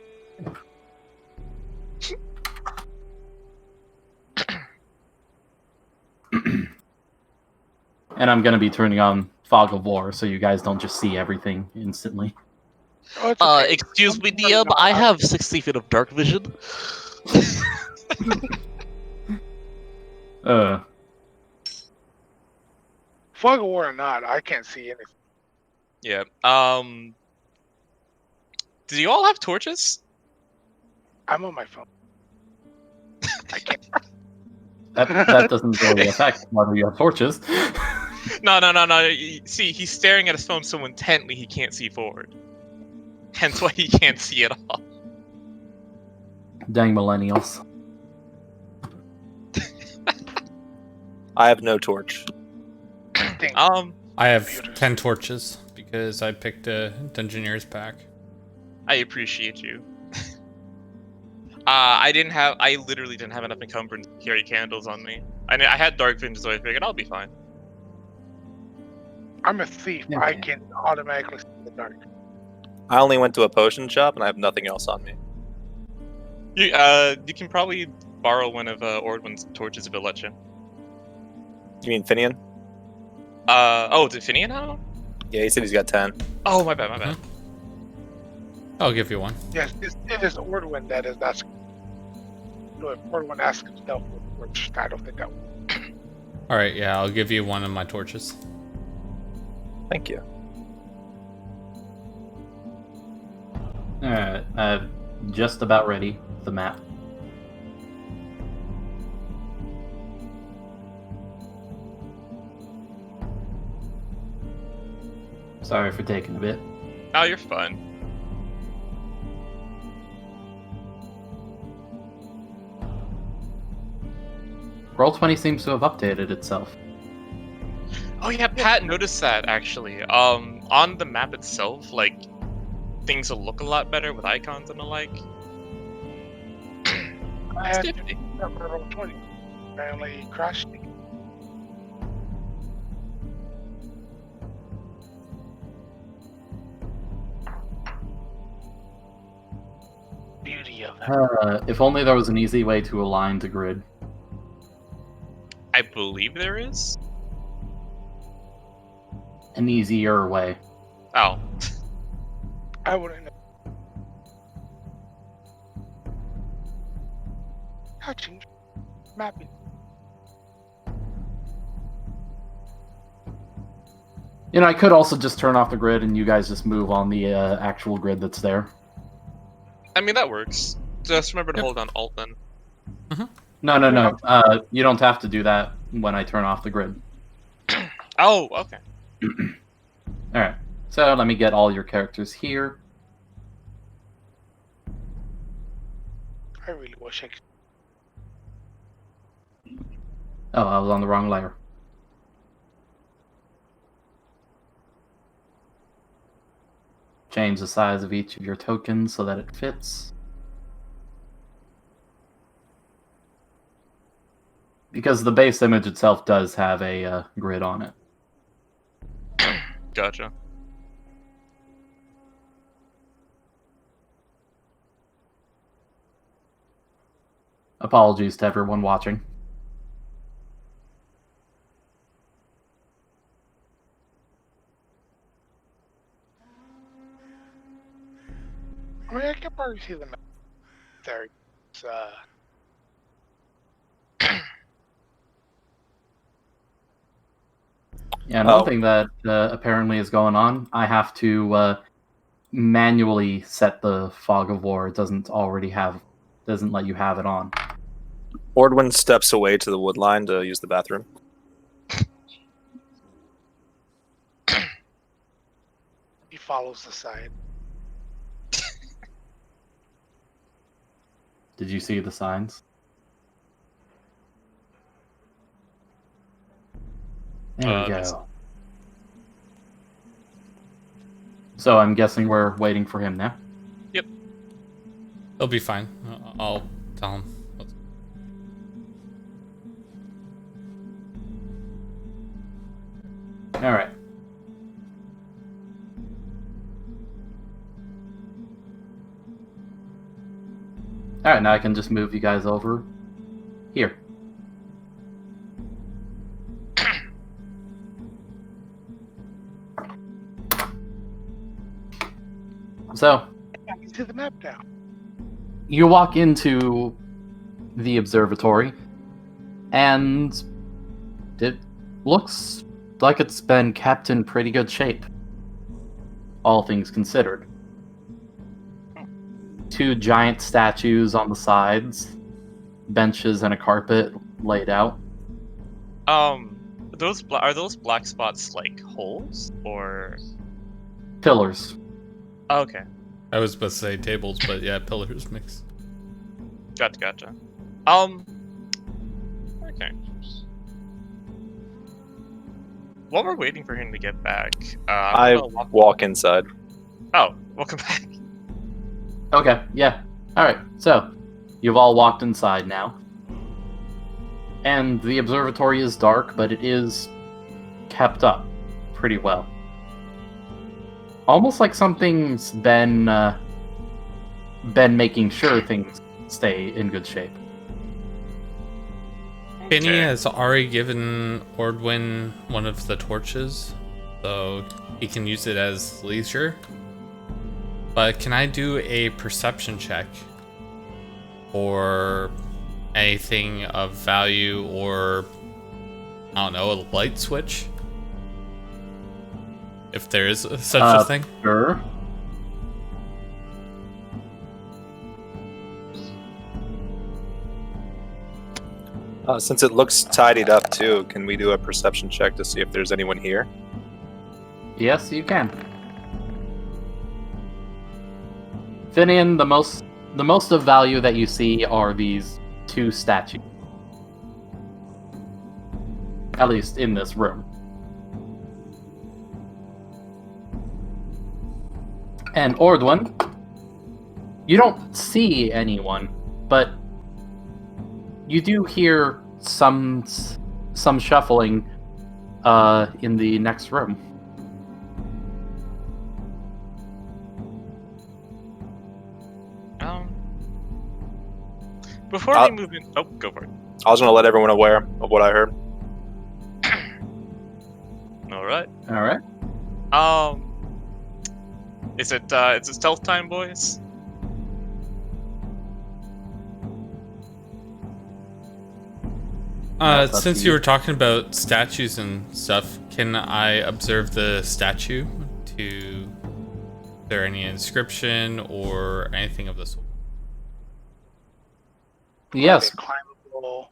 And I'm going to be turning on Fog of War so you guys don't just see everything instantly. Oh, it's okay. Excuse me, DM. I have 60 feet of dark vision. Fog of War or not, I can't see anything. Yeah. Do you all have torches? I'm on my phone. I can't. That doesn't really affect whether you have torches. No. See, he's staring at his phone so intently he can't see forward. Hence why he can't see at all. Dang millennials. I have no torch. Dang. I have 10 torches because I picked a Dungeoneer's pack. I appreciate you. I literally didn't have enough encumbrance to carry candles on me. I had dark vision, so I figured I'll be fine. I'm a thief. Okay. I can automatically see in the dark. I only went to a potion shop and I have nothing else on me. You can probably borrow one of Ordwin's torches if it lets you. You mean Finian? Oh, did Finian have one? Yeah, he said he's got 10. Oh, my bad. I'll give you one. Yes, it is Ordwin that is asking. So if Ordwin asks himself, which I don't think that would. All right, yeah, I'll give you one of my torches. Thank you. Alright, just about ready. The map. Sorry for taking a bit. Oh, you're fine. Roll20 seems to have updated itself. Oh yeah, Pat noticed that actually. On the map itself, like things will look a lot better with icons and the like. I It's had nifty. to roll 20. Apparently crashed. Beauty of it. If only there was an easy way to align to grid. I believe there is. An easier way. Oh, I wouldn't know. Touching mapping. You know, I could also just turn off the grid and you guys just move on the actual grid that's there. I mean that works. Just remember to Yep. hold on Alt then. No. You don't have to do that when I turn off the grid. Oh, okay. Alright, so let me get all your characters here. I really wish I could. Oh, I was on the wrong layer. Change the size of each of your tokens so that it fits. Because the base image itself does have a grid on it. Gotcha. Apologies to everyone watching. I mean, I can probably see the map there. It's, Yeah, and one thing that apparently is going on, I have to manually set the fog of war. It doesn't let you have it on. Ordwin steps away to the wood line to use the bathroom. he follows the side. Did you see the signs? There we go. So I'm guessing we're waiting for him now. Yep. He'll be fine. I'll tell him. All right. All right, now I can just move you guys over here. So, I can see the map now. you walk into the observatory, and it looks like it's been kept in pretty good shape, all things considered. 2 giant statues on the sides, benches and a carpet laid out. Are those black spots like holes or? Pillars. Oh, okay, I was about to say tables, but yeah, pillars mix. gotcha. Okay. While we're waiting for him to get back, I walk inside. Oh, welcome back. Okay, yeah. Alright, so, you've all walked inside now. And the observatory is dark, but it is kept up pretty well. Almost like something's been making sure things stay in good shape. Benny, has Ari given Ordwin one of the torches? so he can use it as leisure. But can I do a perception check or anything of value, or I don't know, a light switch? If there is such a thing. Sure. Since it looks tidied up too, can we do a perception check to see if there's anyone here? Yes, you can. Finian, the most of value that you see are these two statues. At least in this room. And Ordwin, you don't see anyone, but you do hear some shuffling in the next room. Before we move in, oh, go for it. I was going to let everyone aware of what I heard. All right. All right. Is it stealth time, boys? Since you were talking about statues and stuff, can I observe the statue to... Is there any inscription or anything of the sort? Yes, Climbable.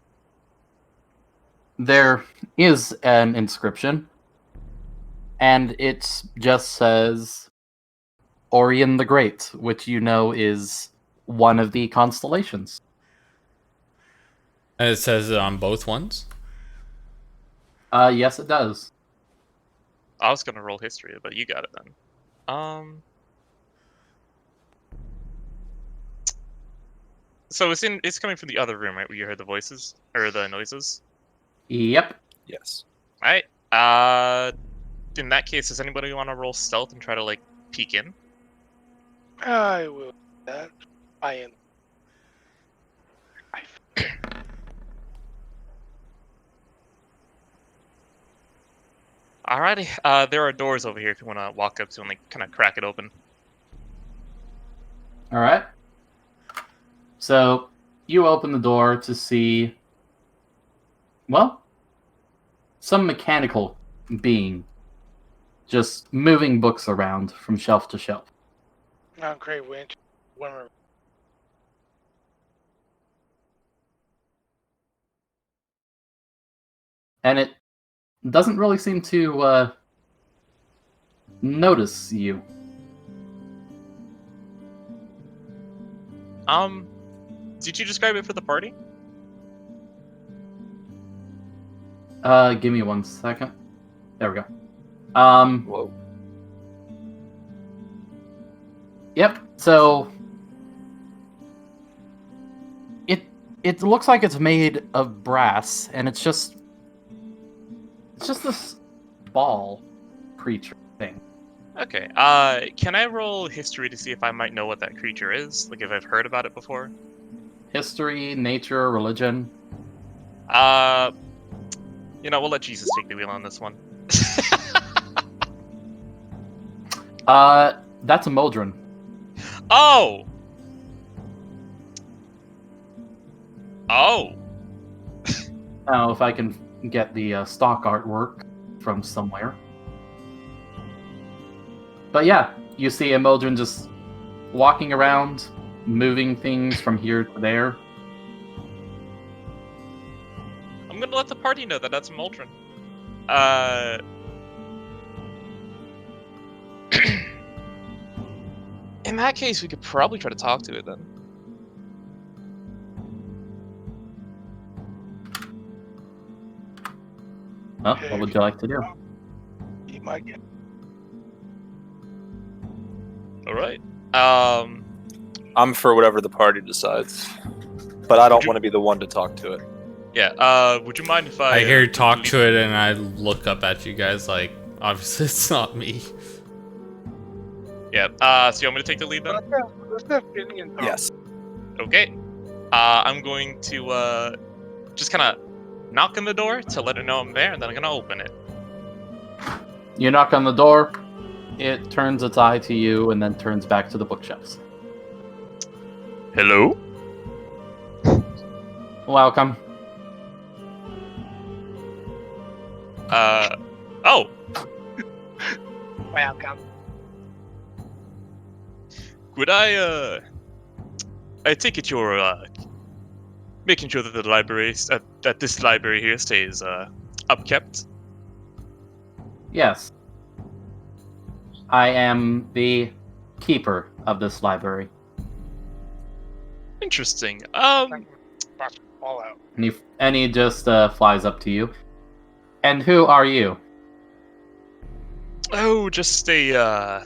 there is an inscription, and it just says Orion the Great, which you know is one of the constellations. And it says it on both ones? Yes, it does. I was gonna roll history, but you got it then. So it's coming from the other room, right? Where you heard the voices or the noises. Yep. Yes. All right. In that case, does anybody want to roll stealth and try to like peek in? I will do that. I am. Alrighty. There are doors over here if you want to walk up to and like kind of crack it open. All right. So you open the door to see, well, some mechanical being just moving books around from shelf to shelf. Not great winch. Women. And it doesn't really seem to notice you. Did you describe it for the party? Give me 1 second. There we go. Whoa. Yep. So it looks like it's made of brass, and it's just this ball creature thing. Okay. Can I roll history to see if I might know what that creature is? Like if I've heard about it before? History, nature, religion. We'll let Jesus take the wheel on this one. That's a Moldrin. Oh! Oh! Now, if I can get the stock artwork from somewhere. But yeah, you see a Moldrin just walking around, moving things from here to there. I'm gonna let the party know that that's a Moldrin. In that case, we could probably try to talk to it then. Well, what would you like to do? You might get. Alright. I'm for whatever the party decides, but I don't want to be the one to talk to it. Yeah, would you mind if I hear talk to it and I look up at you guys like, obviously it's not me. Yeah, so you want me to take the lead then? Let's have Finian talk. Yes. Okay. I'm going to, just kind of knock on the door to let it know I'm there, and then I'm going to open it. You knock on the door, it turns its eye to you, and then turns back to the bookshelves. Hello? Welcome. Oh, Welcome. would I take it you're, making sure that the library, that this library here stays, upkept? Yes. I am the keeper of this library. Interesting. All out. And he just flies up to you. And who are you? Oh, just a,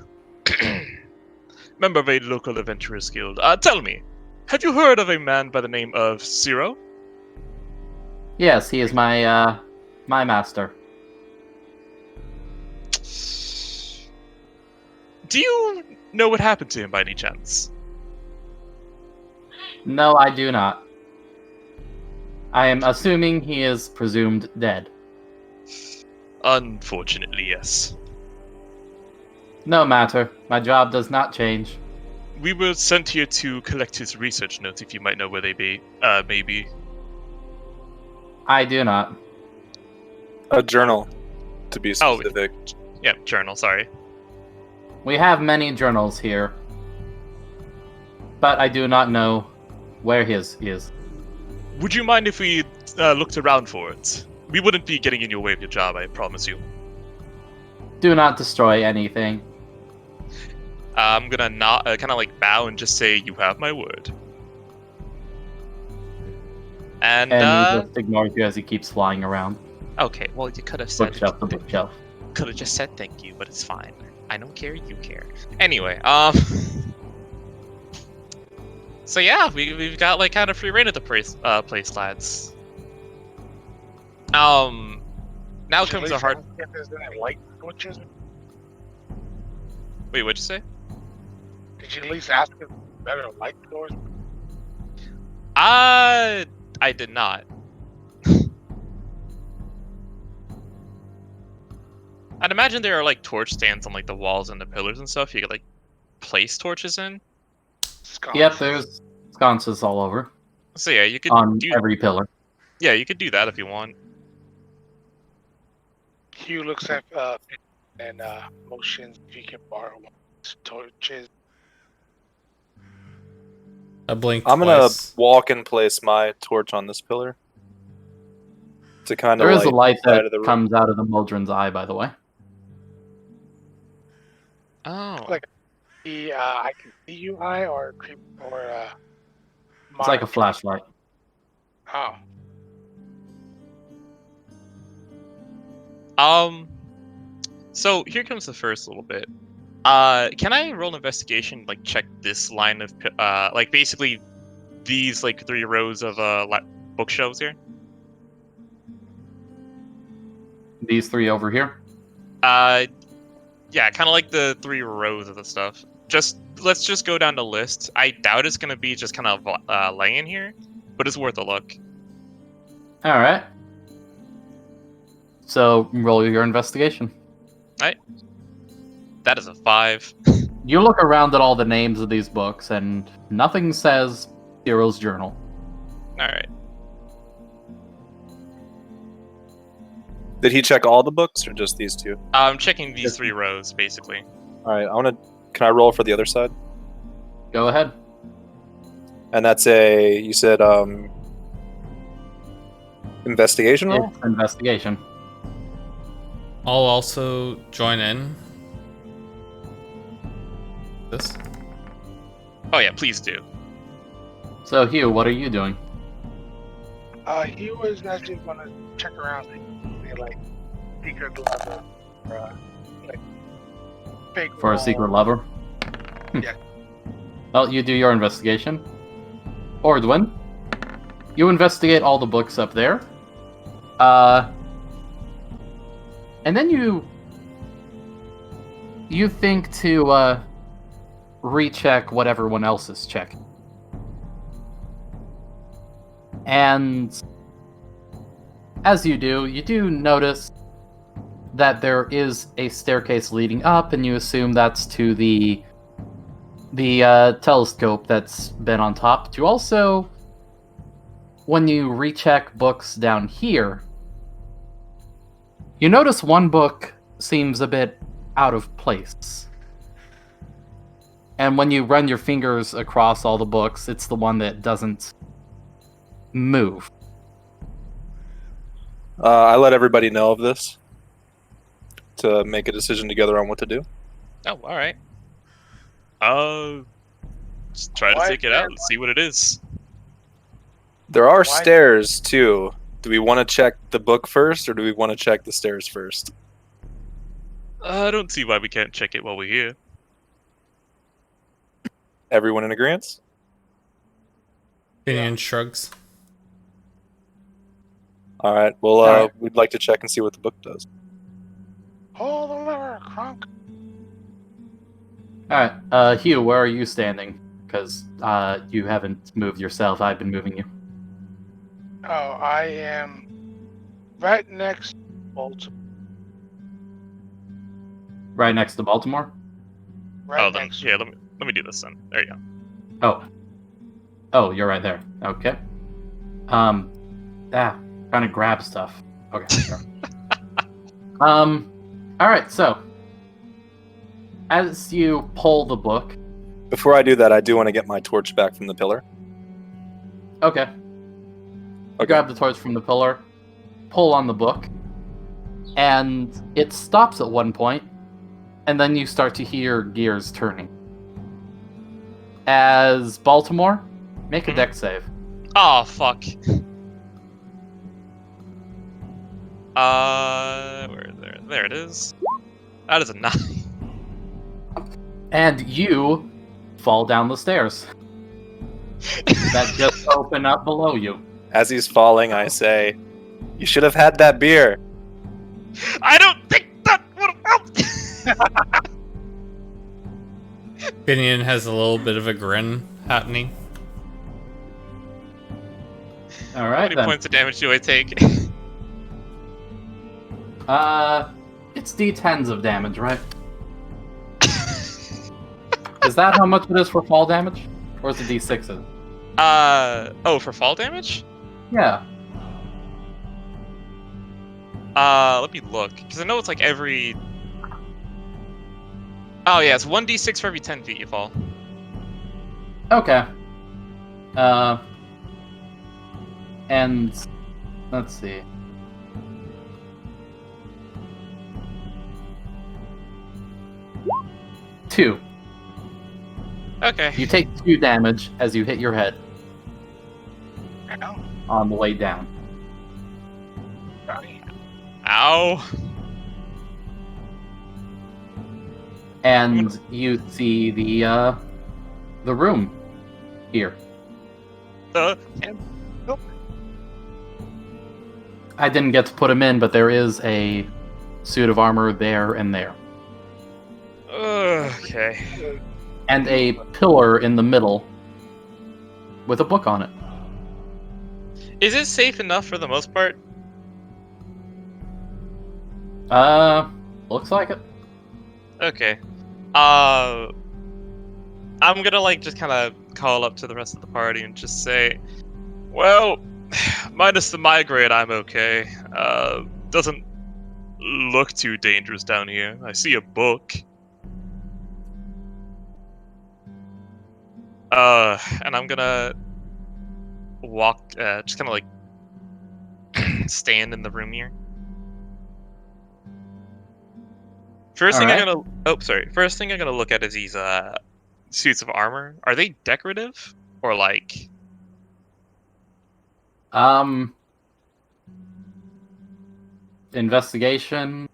member of a local adventurers guild. Tell me, have you heard of a man by the name of Zero? Yes, he is my master. Do you know what happened to him by any chance? No, I do not. I am assuming he is presumed dead. Unfortunately, yes. No matter. My job does not change. We were sent here to collect his research notes, if you might know where they be. Maybe. I do not. A journal, to be Oh. specific. Yeah, journal, sorry. We have many journals here. But I do not know where his is. Would you mind if we looked around for it? We wouldn't be getting in your way of your job, I promise you. Do not destroy anything. I'm gonna not kind of like bow and just say, "You have my word." And And he just ignores you as he keeps flying around. okay, well you could have said Bookshelf to bookshelf. could have just said thank you, but it's fine. I don't care, you care. Anyway, so yeah, we've got like kind of free reign at the place, lads. Now Did you comes at a hard. least ask if there's any light switches? Wait, what'd you say? Did you at least ask if there are light doors? I did not. I'd imagine there are like torch stands on like the walls and the pillars and stuff. You could like place torches in. Sconces. Yep, there's sconces all over. So yeah, you could On do. every pillar. Yeah, you could do that if you want. Hugh looks at and motions if you can borrow one of his torches. I blinked I'm gonna twice. walk and place my torch on this pillar to kind of There is a light side that of the room. comes out of the Muldrin's eye, by the way. Oh. Like- I can see you eye or creep or It's like a monitor. flashlight. Oh, So here comes the first little bit. Can I roll an investigation, like check this line of, like basically these like 3 rows of bookshelves here? These 3 over here. Yeah, kind of like the 3 rows of the stuff. Let's just go down the list. I doubt it's gonna be just kind of laying here, but it's worth a look. All right. So roll your investigation. That is a 5. You look around at all the names of these books, and nothing says Zero's journal. All right. Did he check all the books or just these 2? I'm checking these 3 rows basically. All right, Can I roll for the other side? Go ahead. And that's you said investigation roll? It's investigation. I'll also join in. This. Oh yeah, please do. So Hugh, what are you doing? he was actually gonna check around and like secret level or like big For a wall. secret lover? Yeah. Well, you do your investigation. Ordwin, you investigate all the books up there. And then you think to recheck what everyone else is checking. And as you do notice that there is a staircase leading up, and you assume that's to the telescope that's been on top. But you also, when you recheck books down here, you notice one book seems a bit out of place. And when you run your fingers across all the books, it's the one that doesn't move. I let everybody know of this to make a decision together on what to do. Oh, all right. Just try to Why take it out and see what it is. There are Why- stairs too. Do we want to check the book first, or do we want to check the stairs first? I don't see why we can't check it while we're here. Everyone in agreement? Finian shrugs. All right. Well, Alright. we'd like to check and see what the book does. Pull the lever, Kronk. Alright, Hugh, where are you standing? Because you haven't moved yourself, I've been moving you. Oh, I am right next to Baltimore. Right next to Baltimore? Right Then next. yeah, let me do this then. There you go. Oh, you're right there. Okay. Trying to grab stuff. Okay, sure. Alright, so as you pull the book, Before I do that, I do want to get my torch back from the pillar. okay. You grab the torch from the pillar, pull on the book, and it stops at one point, and then you start to hear gears turning. As Baltimore, make a deck save. Oh fuck. Where is there? There it is. That is a 9. And you fall down the stairs that just open up below you. As he's falling, I say, "You should have had that beer." I don't think that would have helped. Finian has a little bit of a grin happening. All How right many then. points of damage do I take? It's D10s of damage, right? Is that how much it is for fall damage, or is it D6s? Oh, for fall damage? Yeah. Let me look, because I know it's like every. Oh yeah, it's 1d6 for every 10 feet you fall. Okay. And let's see. Two. Okay. You take 2 damage as you hit your head Ow. on the way down. Ow. And you see the room here. And I didn't get to put him in, but there is a suit of armor there and there. okay. And a pillar in the middle with a book on it. Is it safe enough for the most part? Looks like it. Okay. I'm gonna like just kind of call up to the rest of the party and just say, well, minus the migraine, I'm okay. Doesn't look too dangerous down here. I see a book. And I'm gonna walk, just kind of like stand in the room here. First thing I'm gonna, First thing I'm gonna look at is these suits of armor. Are they decorative or like? Investigation,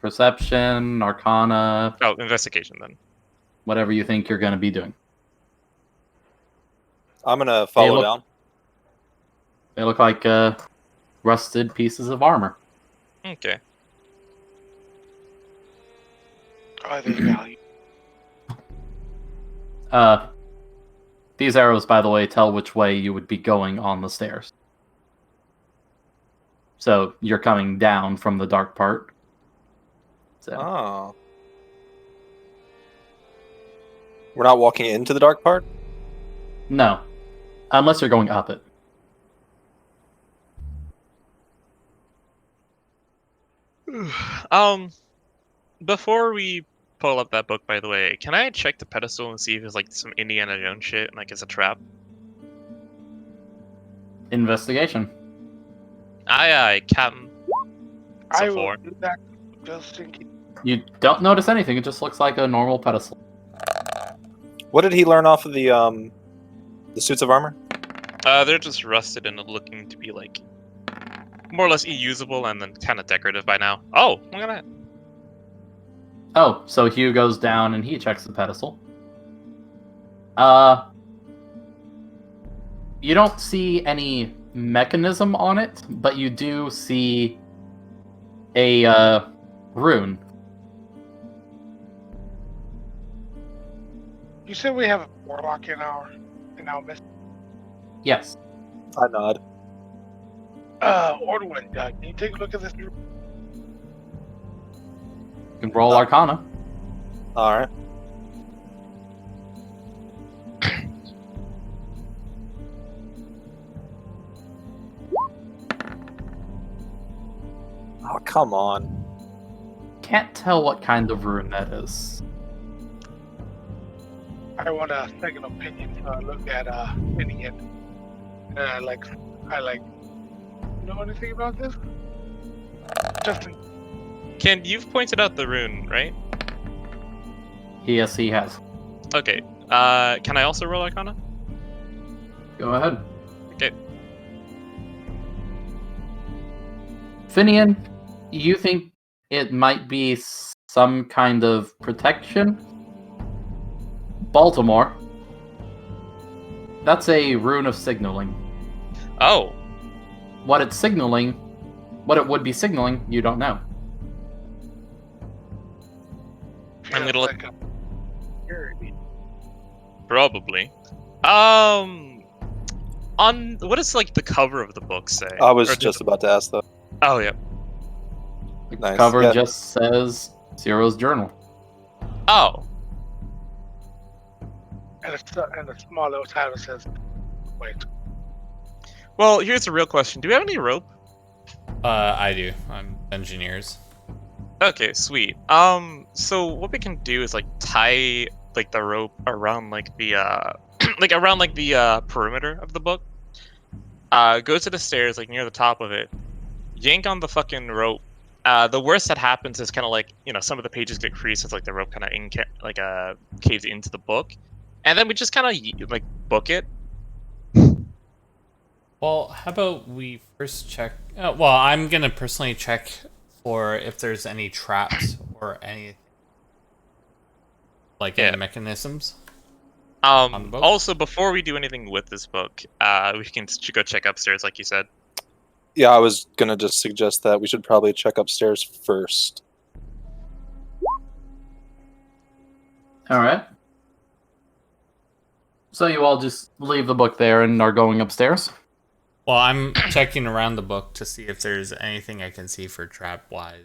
perception, arcana, Oh, investigation then. whatever you think you're going to be doing. I'm gonna follow look- down. They look like rusted pieces of armor. Okay. Are they valuable? These arrows, by the way, tell which way you would be going on the stairs. So you're coming down from the dark part. So, Oh. We're not walking into the dark part? no, unless you're going up it. Before we pull up that book, by the way, can I check the pedestal and see if it's like some Indiana Jones shit and like it's a trap? Investigation. Aye, Captain. It's I a will 4. do that just in case. You don't notice anything. It just looks like a normal pedestal. What did he learn off of the suits of armor? They're just rusted and looking to be like more or less unusable and then kind of decorative by now. Oh, look at that. Oh, so Hugh goes down and he checks the pedestal. You don't see any mechanism on it, but you do see a rune. You said we have a warlock in our midst. Yes. I nod. Ordwin, can you take a look at this? You can roll Arcana. Alright. Oh, come on. Can't tell what kind of rune that is. I want a second opinion. Look at Finian. And I like. Know anything about this? Justin. Ken, you've pointed out the rune, right? Yes, he has. Okay. Can I also roll Arcana? Go ahead. Okay. Finian, you think it might be some kind of protection? Baltimore. That's a rune of signaling. Oh. What it would be signaling, you don't know. I'm gonna Feels look- like a security. Probably. On what does like the cover of the book say? I was Or just about to ask that. Oh yeah. The Nice, cover yeah. just says Zero's journal. Oh. And a small little title says, "Wait." Well, here's the real question: do we have any rope? I do. I'm engineers. Okay, sweet. So what we can do is like tie like the rope around like the around like the perimeter of the book. Go to the stairs like near the top of it. Yank on the fucking rope. The worst that happens is kind of like some of the pages get creased as like the rope kind of caves into the book, and then we just kind of like book it. Well, how about we first check? Well, I'm gonna personally check for if there's any traps or any any mechanisms. on the book? Also, before we do anything with this book, we can go check upstairs, like you said. Yeah, I was gonna just suggest that we should probably check upstairs first. All right. So you all just leave the book there and are going upstairs? Well, I'm checking around the book to see if there's anything I can see for trap wise.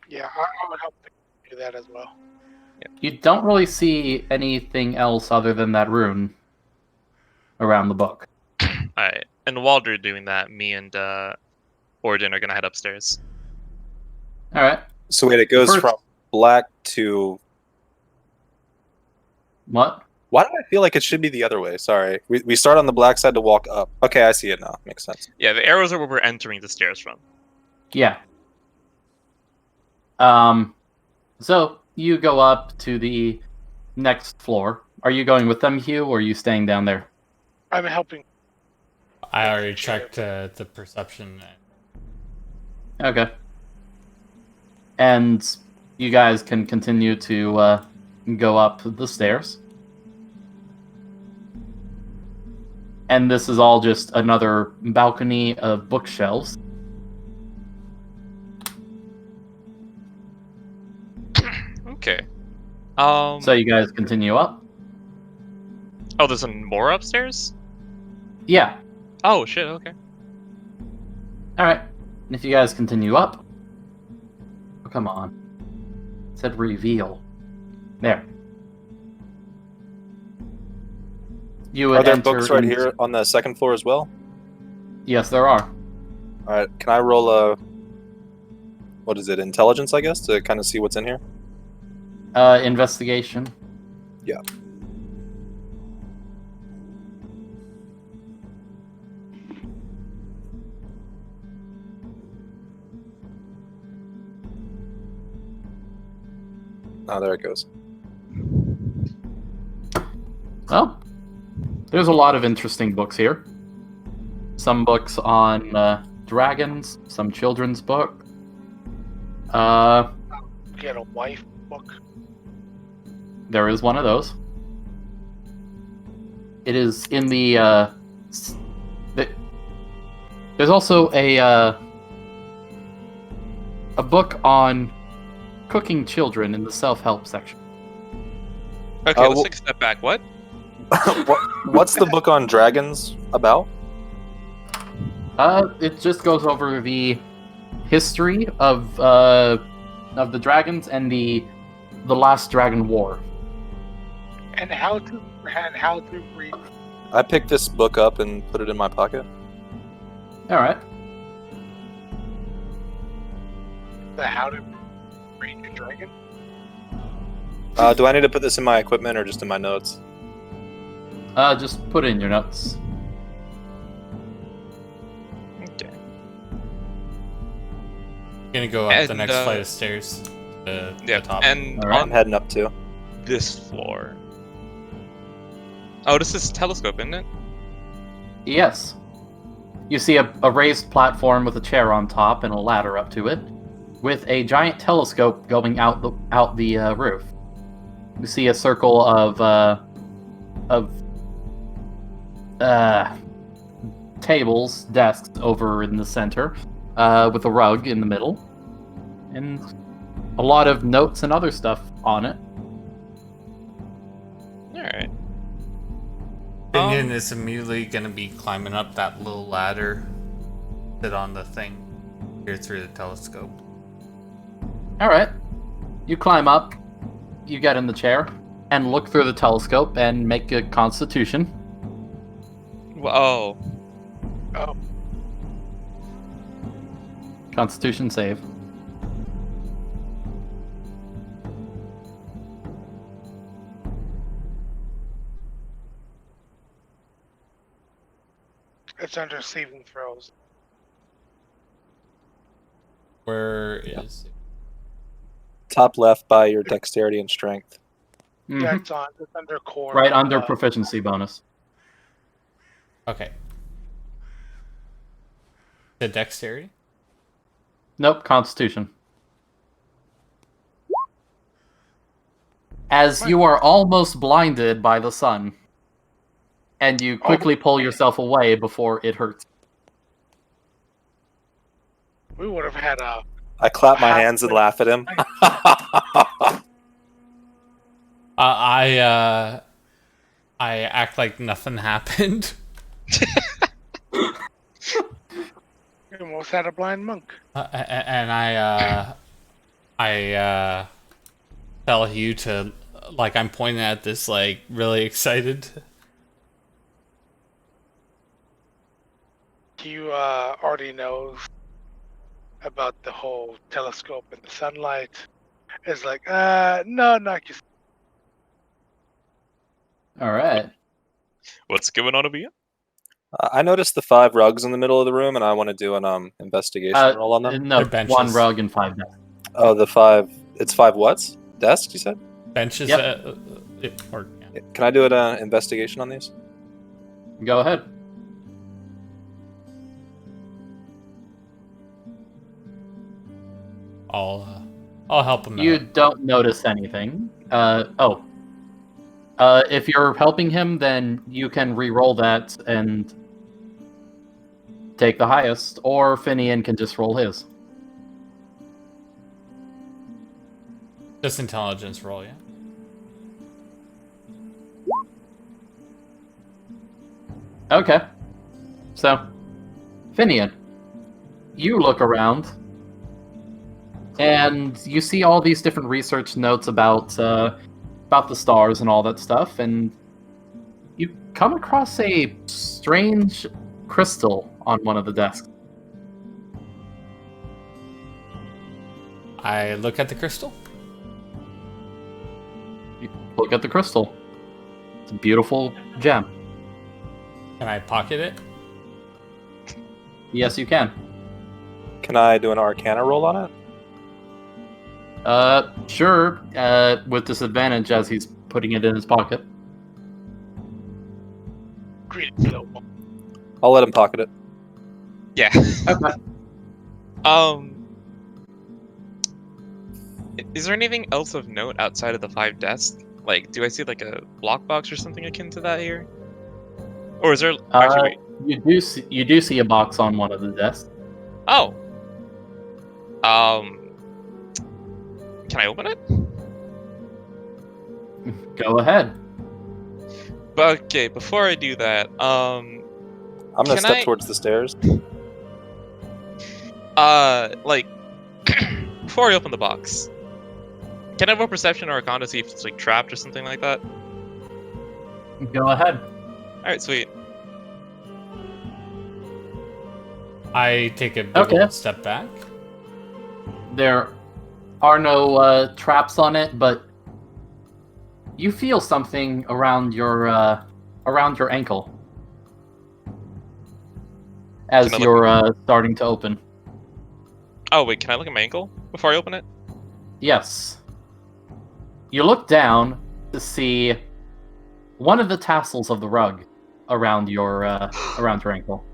Yeah, I would help do that as well. You don't really see anything else other than that rune around the book. Alright, and while they're doing that, me and Orden are gonna head upstairs. All right. So wait, it goes First- from black to... What? Why do I feel like it should be the other way? Sorry. We start on the black side to walk up. Okay, I see it now. Makes sense. Yeah, the arrows are where we're entering the stairs from. Yeah. So you go up to the next floor. Are you going with them, Hugh, or are you staying down there? I'm helping. I already checked the perception. Okay. And you guys can continue to go up the stairs. And this is all just another balcony of bookshelves. Okay. So you guys continue up? Oh, there's more upstairs? Yeah. Oh, shit, okay. All right. And if you guys continue up, come on. It said reveal. There. You would Are there enter books right into- here on the second floor as well? Yes, there are. All right, can I roll a what is it? Intelligence, I guess, to kind of see what's in here. Investigation. Yeah. Oh, there it goes. Well, there's a lot of interesting books here. Some books on dragons, some children's book. Get a wife book. There is one of those. It is in the. There's also a book on cooking children in the self-help section. Okay, let's take a step back. What? What's the book on dragons about? It just goes over the history of the dragons and the last dragon war. And how to read. I picked this book up and put it in my pocket. All right. The how to read your dragon. Do I need to put this in my equipment or just in my notes? Just put it in your notes. Okay. Gonna go up the And, next flight of stairs to Yeah, the top. and All right. I'm heading up too. this floor. Oh, this is telescope, isn't it? Yes. You see a raised platform with a chair on top and a ladder up to it, with a giant telescope going out the roof. You see a circle of tables, desks over in the center, with a rug in the middle, and a lot of notes and other stuff on it. Alright. Opinion is immediately gonna be climbing up that little ladder, sit on the thing, here through the telescope. All right. You climb up, you get in the chair, and look through the telescope and make a constitution. Oh. Oh, Constitution save. it's under saving throws. Where is it? Top left by your dexterity and strength. Mhm. Yeah, it's under core. Right under proficiency bonus. Okay. The dexterity? Nope, Constitution. As you are almost blinded by the sun, and you quickly pull yourself away before it hurts. We would have had a. I clap my hands and laugh at him. I act like nothing happened. We almost had a blind monk. And I tell Hugh to, like, I'm pointing at this, like, really excited. You already knows about the whole telescope and the sunlight. It's like, no, not just. All right. What's going on over here? I noticed the 5 rugs in the middle of the room, and I want to do an investigation roll on them. No, They're benches. 1 rug and 5 desks. Oh, the 5. It's 5 what's? Desks, you said? Benches, Yep. Yeah. Can I do an investigation on these? Go ahead. I'll help him You out. don't notice anything. If you're helping him, then you can re-roll that and take the highest, or Finian can just roll his. Just intelligence roll, yeah. Okay. So, Finian, you look around, And you see all these different research notes about the stars and all that stuff, and you come across a strange crystal on one of the desks. I look at the crystal. You look at the crystal. It's a beautiful gem. Can I pocket it? Yes, you can. Can I do an Arcana roll on it? Sure. With disadvantage as he's putting it in his pocket. Great. I'll let him pocket it. Yeah. Okay. Is there anything else of note outside of the 5 desks? Like, do I see like a block box or something akin to that here? Or is there? Actually, wait. You do see a box on one of the desks. Oh. Can I open it? Go ahead. Okay, before I do that, I'm gonna Can step I- towards the stairs. like, before I open the box, can I have a perception or Arcana to see if it's like trapped or something like that? Go ahead. Alright, sweet. I take a big Okay. old step back. There are no traps on it, but you feel something around your ankle as Can I look- you're starting to open. Oh, wait, can I look at my ankle before I open it? Yes. You look down to see one of the tassels of the rug around your ankle.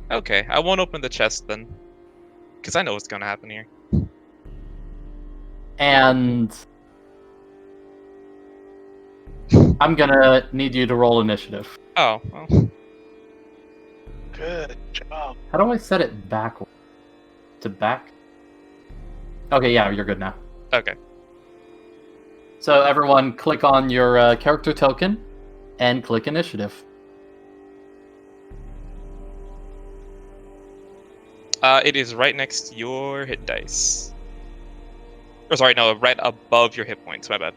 Okay, I won't open the chest then. Because I know what's gonna happen here. And I'm gonna need you to roll initiative. Oh, well. Good job. How do I set it backward? To back? Okay, yeah, you're good now. Okay. So everyone click on your character token and click initiative. It is right next to your hit dice. Or sorry, no, right above your hit points, my bad.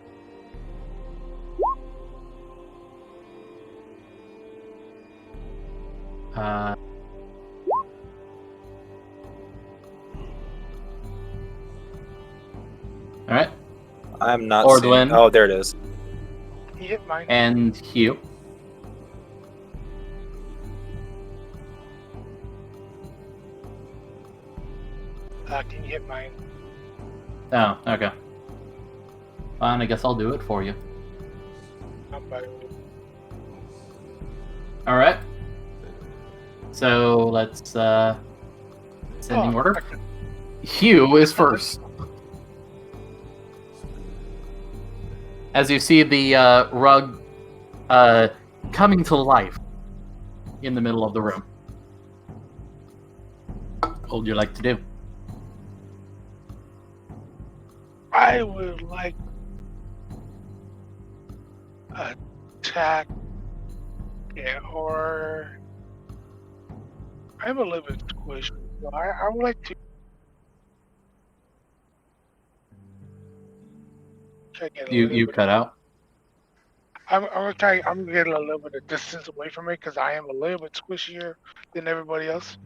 Uh, Alright, I'm not Ordwin. seeing. Oh, there it is. You hit mine. and Hugh. Can you hit mine? Oh, okay. Fine, I guess I'll do it for you. I'm by. Alright. So let's sending order. okay. Hugh is first. As you see the rug coming to life in the middle of the room. What would you like to do? I would like attack. Yeah, or I'm a little bit squished. So I would like to check it. You cut out. I'm gonna try. I'm gonna get a little bit of distance away from it because I am a little bit squishier than everybody else.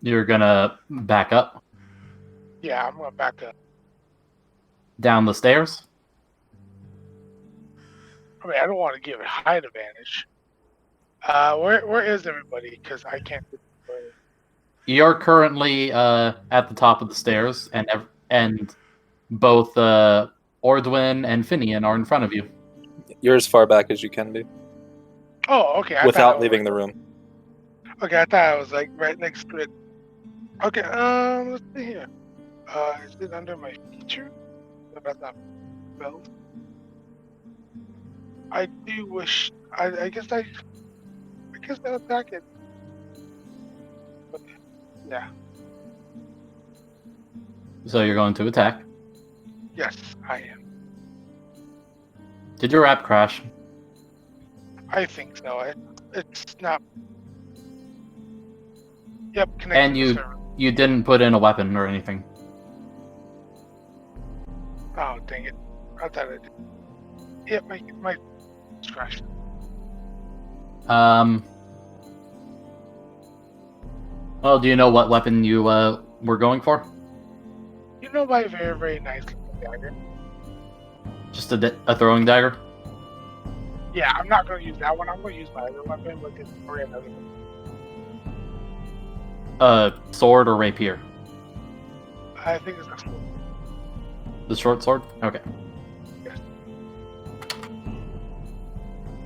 You're gonna back up Yeah, I'm gonna back up. down the stairs. I mean, I don't want to give it height advantage. Where is everybody? Because I can't. You're currently at the top of the stairs, and both Ordwin and Finian are in front of you. You're as far back as you can be Oh, okay. I thought I without was leaving like- the room. Okay, I thought I was like right next to it. Okay, let's see here. Is it under my feature? No, that's not spelled. I do wish. I guess I'll attack it. But, yeah. So you're going to attack. Yes, I am. Did your app crash? I think so. It's not. Yep, connect And to the server. you didn't put in a weapon or anything. Oh, dang it. I thought I did. Yep, my crashed. Well, do you know what weapon you were going for? You know my very, very nice looking dagger? Just a throwing dagger? Yeah, I'm not going to use that one. I'm going to use my other weapon, which is for another one. Sword or rapier? I think it's this one. The short sword? Okay. Yes.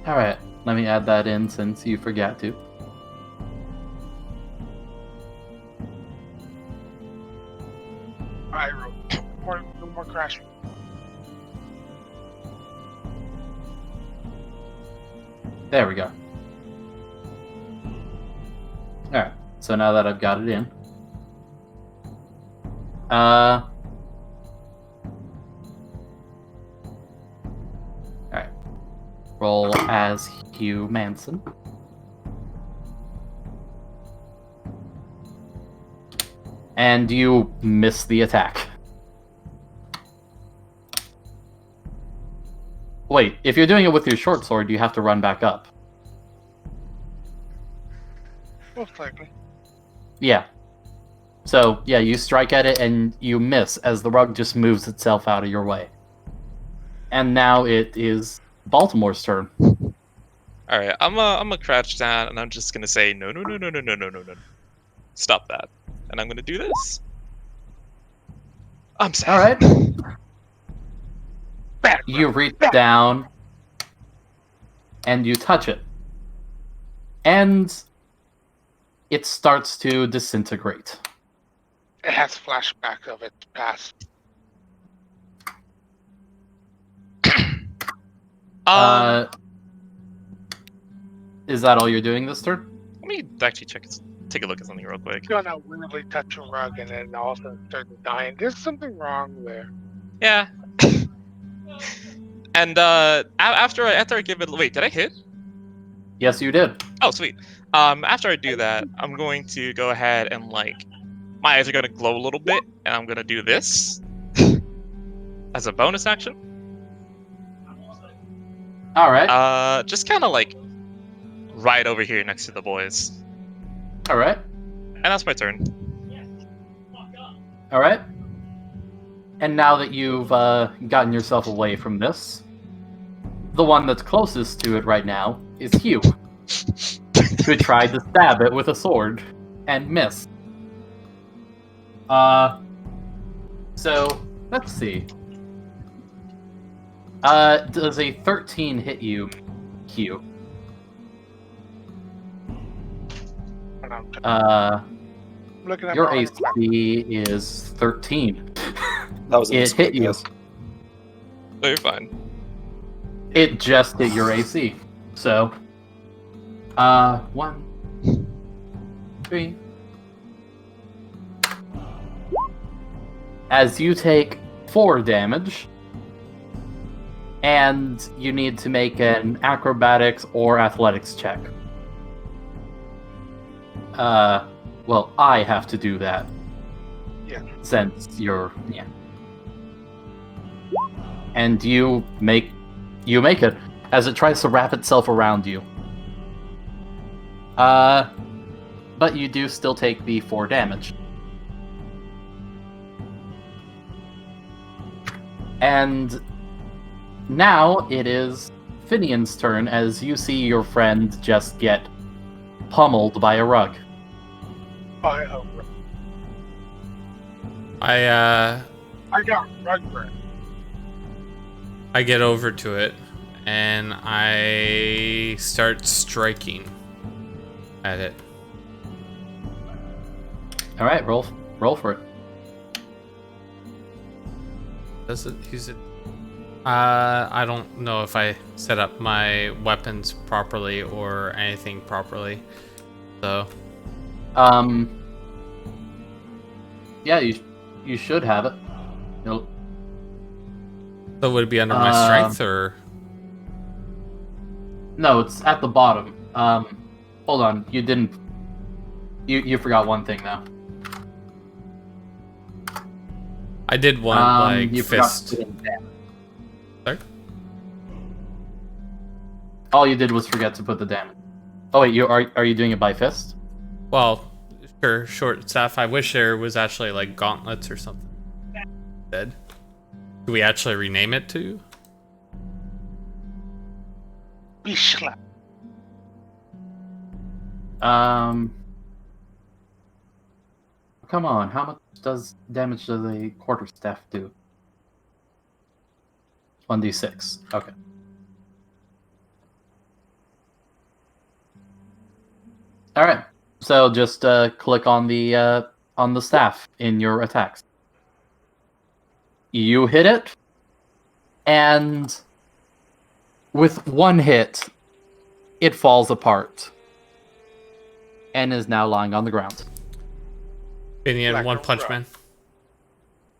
Alright, let me add that in since you forgot to. I wrote no more crashing. There we go. Alright, so now that I've got it in. Alright. Roll as Hugh Manson. And you miss the attack. Wait, if you're doing it with your short sword, you have to run back up. Most likely. Yeah. So, yeah, you strike at it and you miss as the rug just moves itself out of your way. And now it is Baltimore's turn. All right, I'm gonna crouch down and I'm just gonna say no. Stop that. And I'm gonna do this. I'm sad. Alright. Bad You rug. reach Bad. down and you touch it. And it starts to disintegrate. It has flashbacks of its past. Is that all you're doing this turn? Let me actually take a look at something real quick. Gonna weirdly touch a rug and then all of a sudden start dying. There's something wrong there. Yeah. And after I give it, wait, did I hit? Yes, you did. Oh, sweet. After I do that, I'm going to go ahead and like, my eyes are gonna glow a little bit, and I'm gonna do this as a bonus action. Alright. Just kind of like right over here next to the boys, Alright. and that's my turn. Alright. And now that you've gotten yourself away from this, the one that's closest to it right now is Hugh, who tried to stab it with a sword and missed. So, let's see. Does a 13 hit you, Hugh? I'm looking at Your my AC is 13. That was a It mistake, hit you. yes. No, you're fine. It just hit your AC. So, 1, 3. As you take 4 damage, and you need to make an acrobatics or athletics check. Well, I have to do that. Yeah. Since you're, yeah. And you make it as it tries to wrap itself around you. But you do still take the 4 damage. And now it is Finian's turn as you see your friend just get pummeled by a rug. by a rug. I got rug burn. I get over to it and I start striking at it. All right, roll for it. Does it use it? I don't know if I set up my weapons properly or anything properly. So, yeah, you should have it. You'll, so would it be under my strength or? no, it's at the bottom. Hold on, you didn't. You forgot one thing though. I did one you forgot to fist. put in damage. Sorry? All you did was forget to put the damage. Oh wait, are you doing it by fist? Well, sure, short staff. I wish there was actually like gauntlets or something. Dead. Do we actually rename it to? Bishla. Come on, how much does damage does a quarterstaff do? 1d6. Okay. All right. So just click on the staff in your attacks. You hit it, and with one hit, it falls apart and is now lying on the ground Finian, Like One a Punch rug. Man.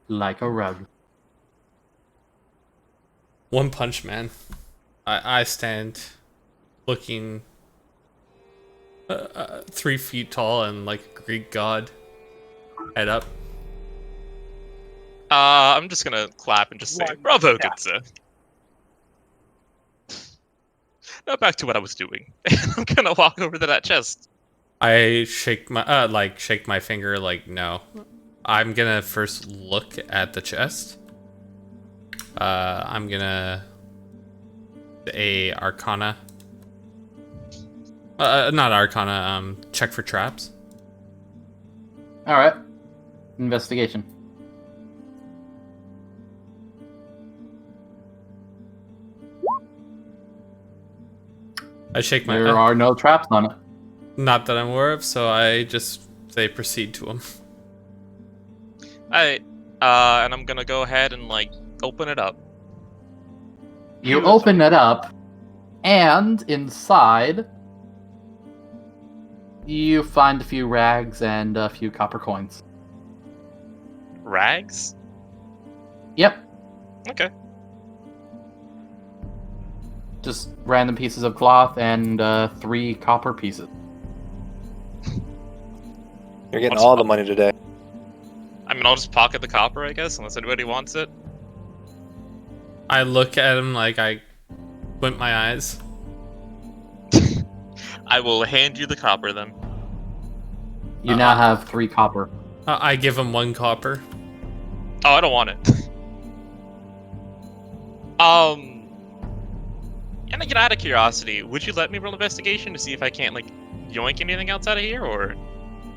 like a rug. One Punch Man. I stand looking 3 feet tall and like a Greek god. Head up. I'm just gonna clap and just say, One "Bravo, tap. good sir." Now back to what I was doing. I'm gonna walk over to that chest. I shake my finger like no. I'm gonna first look at the chest. I'm gonna a Arcana. Not Arcana. Check for traps. All right. Investigation. I shake my. There are no traps on it. Not that I'm aware of, so I just say proceed to him. Alright, and I'm gonna go ahead and like open it up. You Beautiful. open it up, and inside, you find a few rags and a few copper coins. Rags? Yep, Okay. just random pieces of cloth and 3 copper pieces. You're getting What's all up? the money today. I mean, I'll just pocket the copper, I guess, unless anybody wants it. I look at him like I squint my eyes. I will hand you the copper then. You now have 3 copper. I give him 1 copper. Oh, I don't want it. And I get out of curiosity, would you let me roll investigation to see if I can't like yoink anything else out of here, or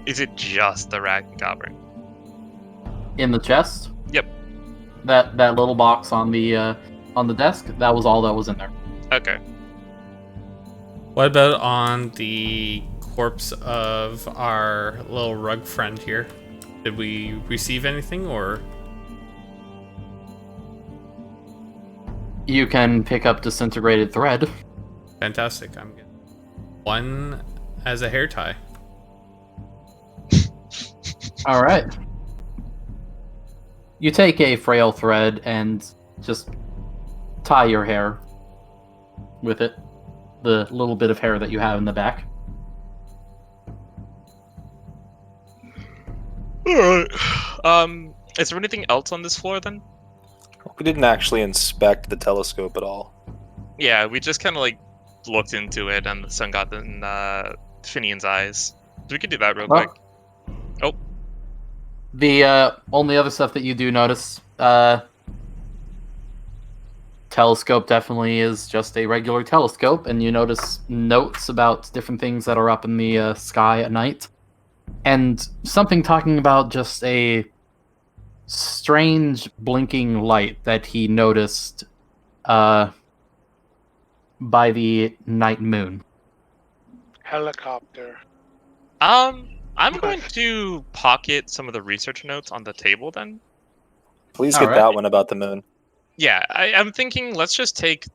is it just the rag and copper? In the chest? Yep. That little box on the desk, that was all that was in there. Okay. What about on the corpse of our little rug friend here? Did we receive anything, or? You can pick up disintegrated thread. Fantastic. I'm getting 1 as a hair tie. All right. You take a frail thread and just tie your hair with it. The little bit of hair that you have in the back. Alright. Is there anything else on this floor then? We didn't actually inspect the telescope at all. Yeah, we just kind of like looked into it, and the sun got in Finian's eyes. So we could do that real quick. Oh. The only other stuff that you do notice, telescope definitely is just a regular telescope, and you notice notes about different things that are up in the sky at night, and something talking about just a strange blinking light that he noticed by the night moon. Helicopter. I'm going to pocket some of the research notes on the table then. Please All get right. that one about the moon. Yeah, I'm thinking let's just take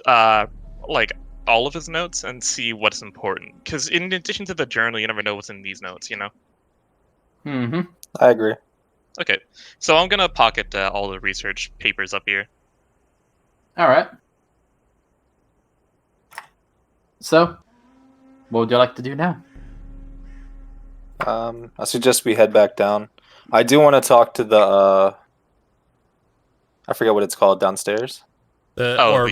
like all of his notes and see what's important. Because in addition to the journal, you never know what's in these notes, you know? Mm-hmm. I agree. Okay, so I'm gonna pocket all the research papers up here. All right. So, what would you like to do now? I suggest we head back down. I do want to talk to the I forget what it's called downstairs. The orb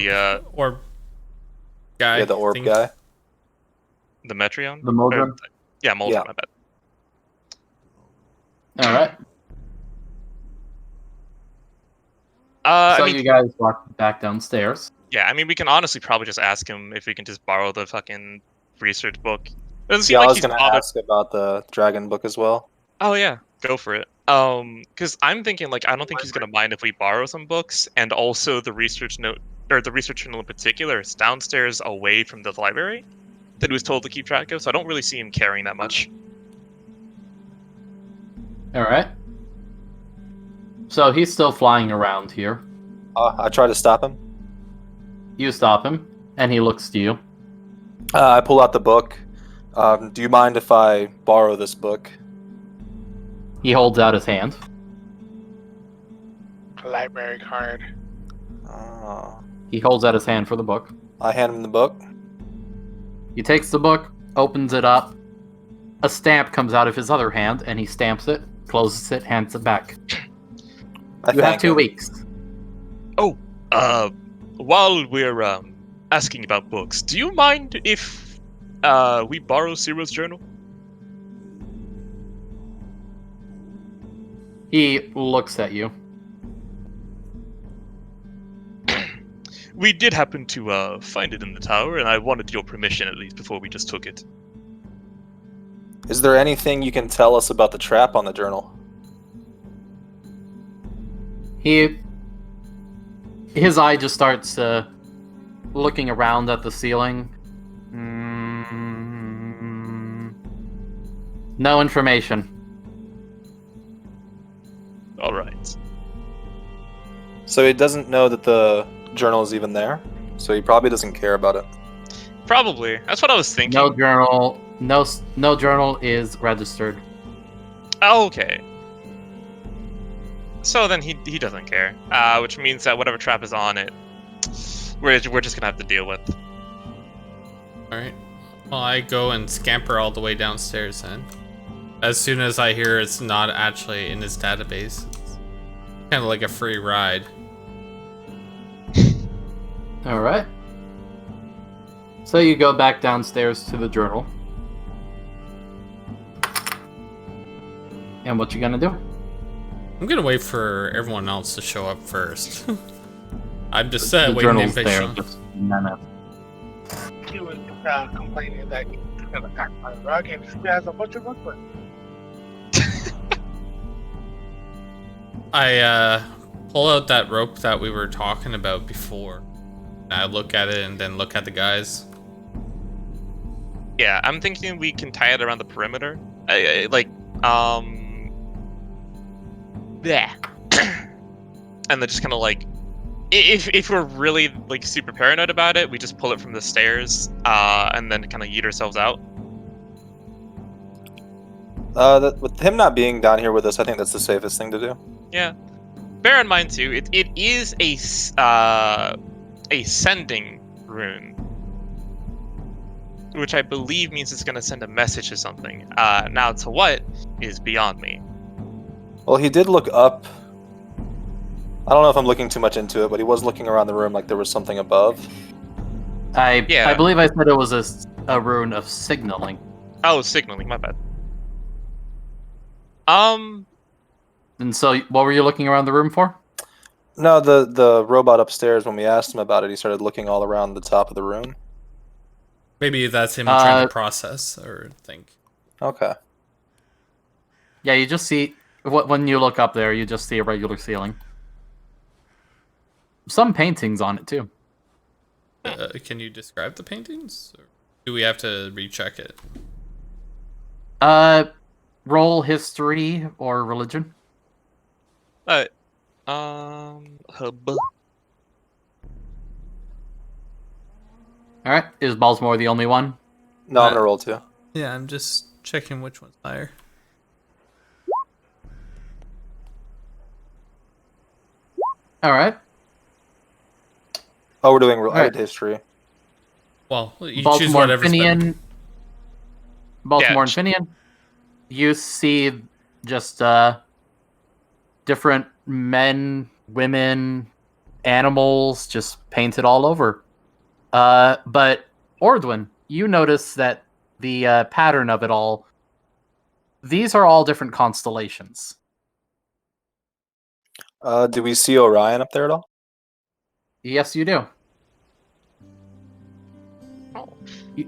guy. Yeah, the orb thing. guy. The Metreon? The Moldrum? Yeah, Moldrum, Yeah. my bad. All right. So I mean, you guys walk back downstairs. yeah, I mean, we can honestly probably just ask him if we can just borrow the fucking research book. Doesn't seem Yeah, I like was he's gonna bothered. ask about the dragon book as well. Oh yeah, go for it. Because I'm thinking like I don't think he's gonna mind if we borrow some books, and also the research note or the research journal in particular is downstairs away from the library that he was told to keep track of. So I don't really see him caring that much. All right. So he's still flying around here. I try to stop him. You stop him, and he looks to you. I pull out the book. Do you mind if I borrow this book? He holds out his hand. Library card. He holds out his hand for the book. I hand him the book. He takes the book, opens it up. A stamp comes out of his other hand, and he stamps it, closes it, hands it back. I You have thank 2 him. weeks. While we're asking about books, do you mind if we borrow Ciro's journal? He looks at you. We did happen to find it in the tower, and I wanted your permission at least before we just took it. Is there anything you can tell us about the trap on the journal? His eye just starts looking around at the ceiling. No information. All right. So he doesn't know that the journal is even there. So he probably doesn't care about it. Probably. That's what I was thinking. No journal. No journal is registered. Oh, okay. So then he doesn't care, which means that whatever trap is on it, we're just gonna have to deal with. All right. Well, I go and scamper all the way downstairs then. As soon as I hear it's not actually in his database, it's kind of like a free ride. All right. So you go back downstairs to the journal. And what you gonna do? I'm gonna wait for everyone else to show up first. I'm just The waiting journal's there. impatient. Just a minute. He was complaining that he's gonna pack my rug and he still has a bunch of booklets. I pull out that rope that we were talking about before. I look at it and then look at the guys. Yeah, I'm thinking we can tie it around the perimeter, yeah, and then just kind of like, if we're really like super paranoid about it, we just pull it from the stairs, and then kind of yeet ourselves out. With him not being down here with us, I think that's the safest thing to do. Yeah. Bear in mind too, it is a sending rune, which I believe means it's going to send a message to something. Now to what is beyond me. Well, he did look up. I don't know if I'm looking too much into it, but he was looking around the room like there was something above. I Yeah. believe I said it was a rune of signaling. Oh, signaling, my bad. And so, what were you looking around the room for? No, the robot upstairs, when we asked him about it, he started looking all around the top of the room. Maybe that's him trying to process or think. Okay. Yeah, you just see when you look up there, you just see a regular ceiling. Some paintings on it too. Can you describe the paintings? Or do we have to recheck it? Roll history or religion. Hub. All right, is Baltimore the only one? No, I'm gonna roll too. Yeah, I'm just checking which one's higher. All right. Oh, we're doing Alright. history. Well, you choose Baltimore and whatever's better. Finian. Baltimore Yeah. and Finian. you see just different men, women, animals just painted all over. But Ordwin, you notice that the pattern of it all, these are all different constellations. Do we see Orion up there at all? Yes, you do.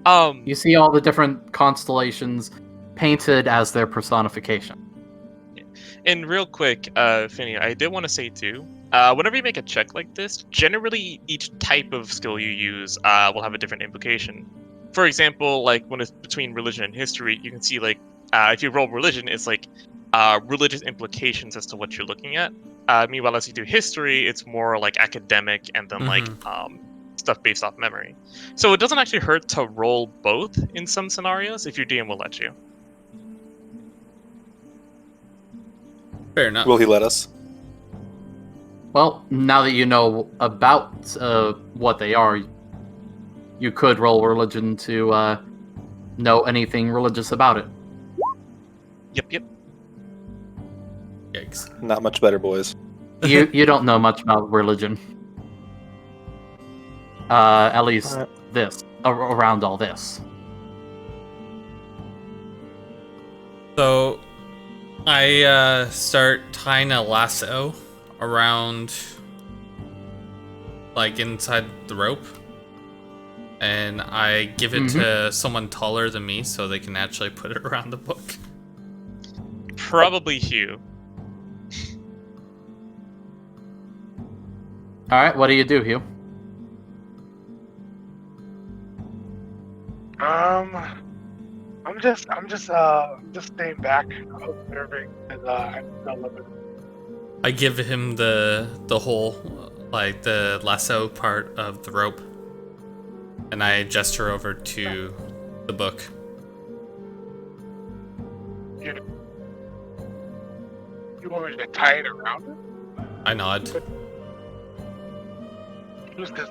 Um, You see all the different constellations painted as their personification. and real quick, Finny, I did want to say too, whenever you make a check like this, generally each type of skill you use will have a different implication. For example, like when it's between religion and history, you can see like if you roll religion, it's like religious implications as to what you're looking at. Meanwhile, as you do history, it's more like academic and then like stuff based off memory. So it doesn't actually hurt to roll both in some scenarios if your DM will let you. Fair enough. Will he let us? Well, now that you know about what they are, you could roll religion to know anything religious about it. Yep. Yikes. Not much better, boys. You don't know much about religion. At least this around all this. So I start tying a lasso around, like, inside the rope, and I give it to someone taller than me so they can actually put it around the book. Probably Hugh. All right, what do you do, Hugh? I'm just staying back, observing, and I'm still living. I give him the whole, like, the lasso part of the rope, and I gesture over to the book. You want me to tie it around it? I nod. Just because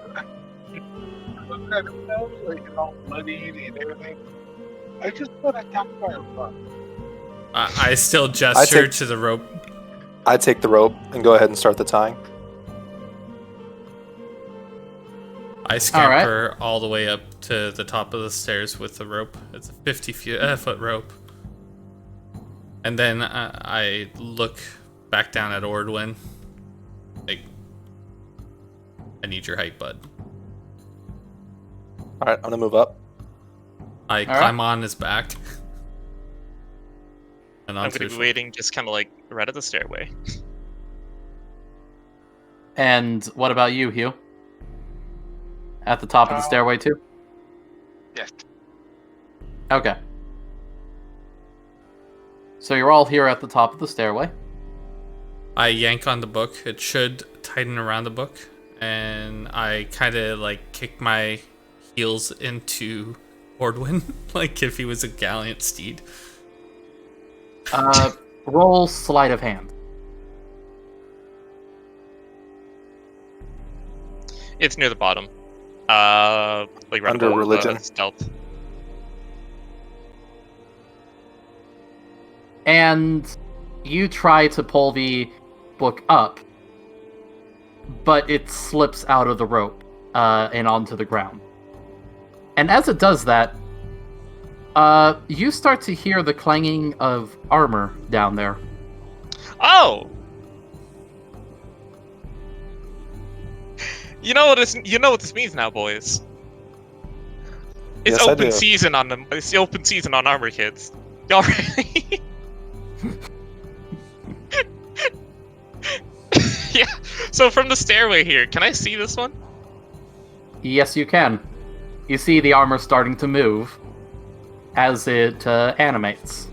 look at it now, like all bloodied and everything. I just got attacked by a bug. I still gesture to the rope. I take the rope and go ahead and start the tying. I scamper all the way up to the top of the stairs with the rope. It's a 50-foot rope. And then I look back down at Ordwin. Like, I need your height, bud. Alright, I'm gonna move up. I climb on his back. And I'm onto going to be waiting just kind of like right at the stairway. And what about you, Hugh? At the top of the stairway, too? Yes. Okay. So you're all here at the top of the stairway. I yank on the book. It should tighten around the book. And I kind of like kick my heels into Ordwin, like if he was a gallant steed. Roll sleight of hand. It's near the bottom. Like right Under above, religion. Stealth. And you try to pull the book up, but it slips out of the rope and onto the ground. And as it does that, you start to hear the clanging of armor down there. Oh! You know what this means now, boys. It's Yes, I open do. season on them. It's the open season on armor kids. Y'all ready? Yeah. So from the stairway here, can I see this one? Yes, you can. You see the armor starting to move as it animates.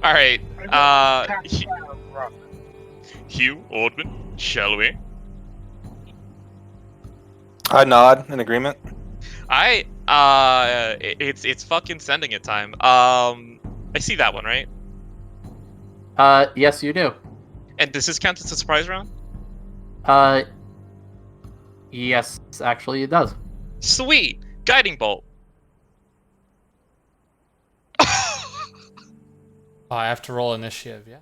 All right. Attacked by a bug. Hugh, Ordman, shall we? I nod in agreement. It's fucking sending it time. I see that one, right? Yes, you do. And does this count as a surprise round? Yes, actually it does. Sweet! Guiding bolt. Oh, I have to roll initiative, yeah.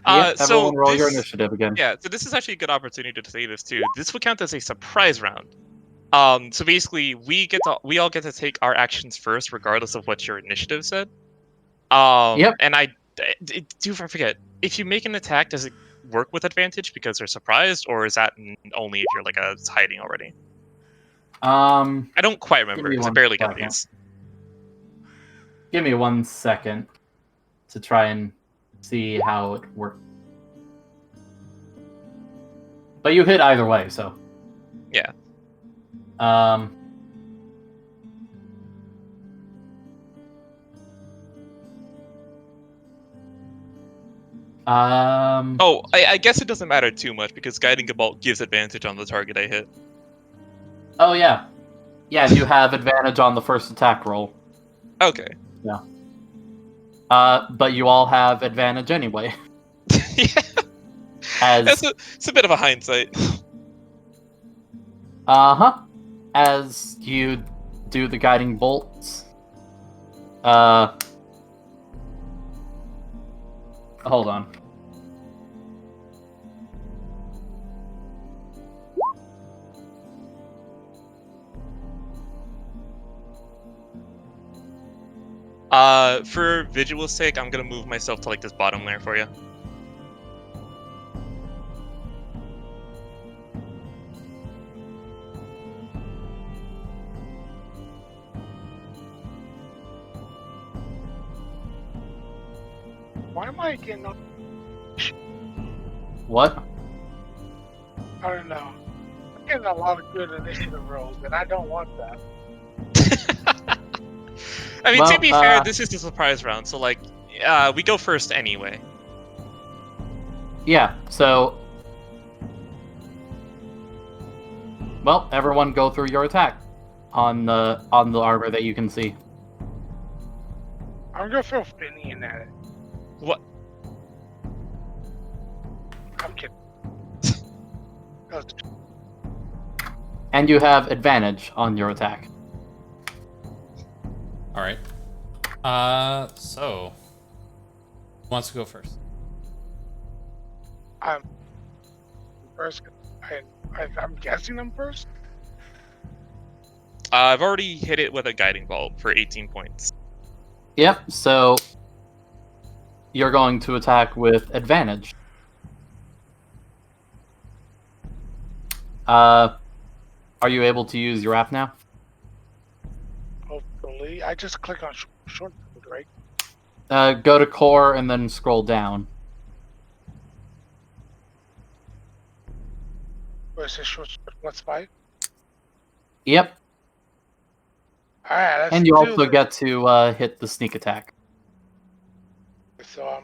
Yep, So everyone roll your this- initiative again. Yeah, so this is actually a good opportunity to say this too. This would count as a surprise round. So basically, we all get to take our actions first, regardless of what your initiative said. Yep. And do forget, if you make an attack, does it work with advantage because they're surprised, or is that only if you're like hiding already? I don't quite remember me because I one barely get second. these. Give me 1 second to try and see how it works. But you hit either way, so. Yeah. Oh, I guess it doesn't matter too much because guiding bolt gives advantage on the target I hit. Oh yeah, yeah. You have advantage on the first attack roll. Okay. Yeah. But you all have advantage anyway. Yeah. As It's a bit of a hindsight. as you do the guiding bolts. Hold on. For visual's sake, I'm gonna move myself to like this bottom layer for you. Why am I getting up? What? I don't know. I'm getting a lot of good initiative rolls, and I don't want that. I mean, Well, to be fair, this is the surprise round, so like, we go first anyway. Yeah. So. Well, everyone go through your attack on the armor that you can see. I'm gonna throw Finian at it. What? I'm kidding. That was- And you have advantage on your attack. All right. So who wants to go first? I'm first. I'm guessing I'm first. I've already hit it with a guiding bolt for 18 points. Yep. So you're going to attack with advantage. Are you able to use your app now? Hopefully, I just click on short, right? Go to core and then scroll down. Where it says short +5. Yep. All right, that's And you two. also get to hit the sneak attack. So I'm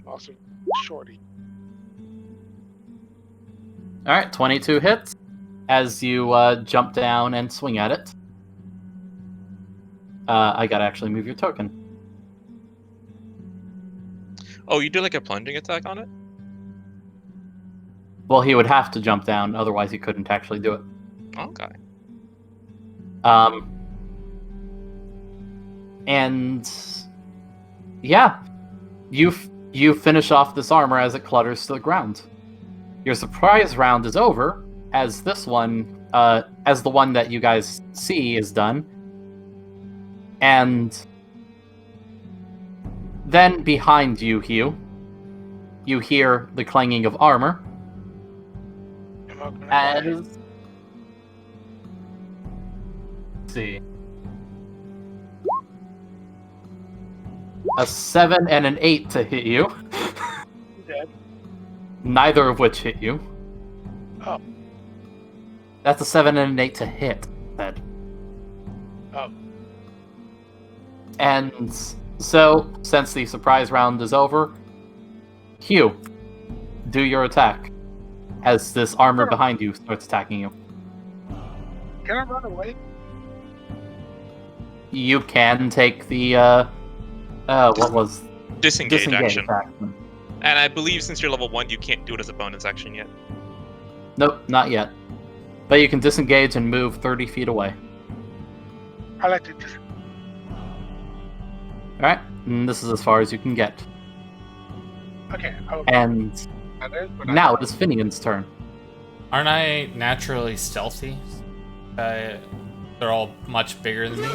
also shorty. All right, 22 hits as you jump down and swing at it. I gotta actually move your token. Oh, you do like a plunging attack on it? Well, he would have to jump down, otherwise he couldn't actually do it. Okay. And yeah, you finish off this armor as it clutters to the ground. Your surprise round is over, as this one, as the one that you guys see is done. And then behind you, Hugh, you hear the clanging of armor Am I gonna die? as... Let's see. A 7 and an 8 to hit you. Dead. Neither of which hit you. Oh. That's a 7 and an 8 to hit, Ed. Oh. And so, since the surprise round is over, Hugh, do your attack as this armor behind you starts attacking you. Can I run away? You can take the, what was... Disengage action. attack. And I believe since you're level 1, you can't do it as a bonus action yet. Nope, not yet. But you can disengage and move 30 feet away. I like to just. All right, and this is as far as you can get. Okay. I will And but now it is Finian's turn. Aren't I naturally stealthy? They're all much bigger than me.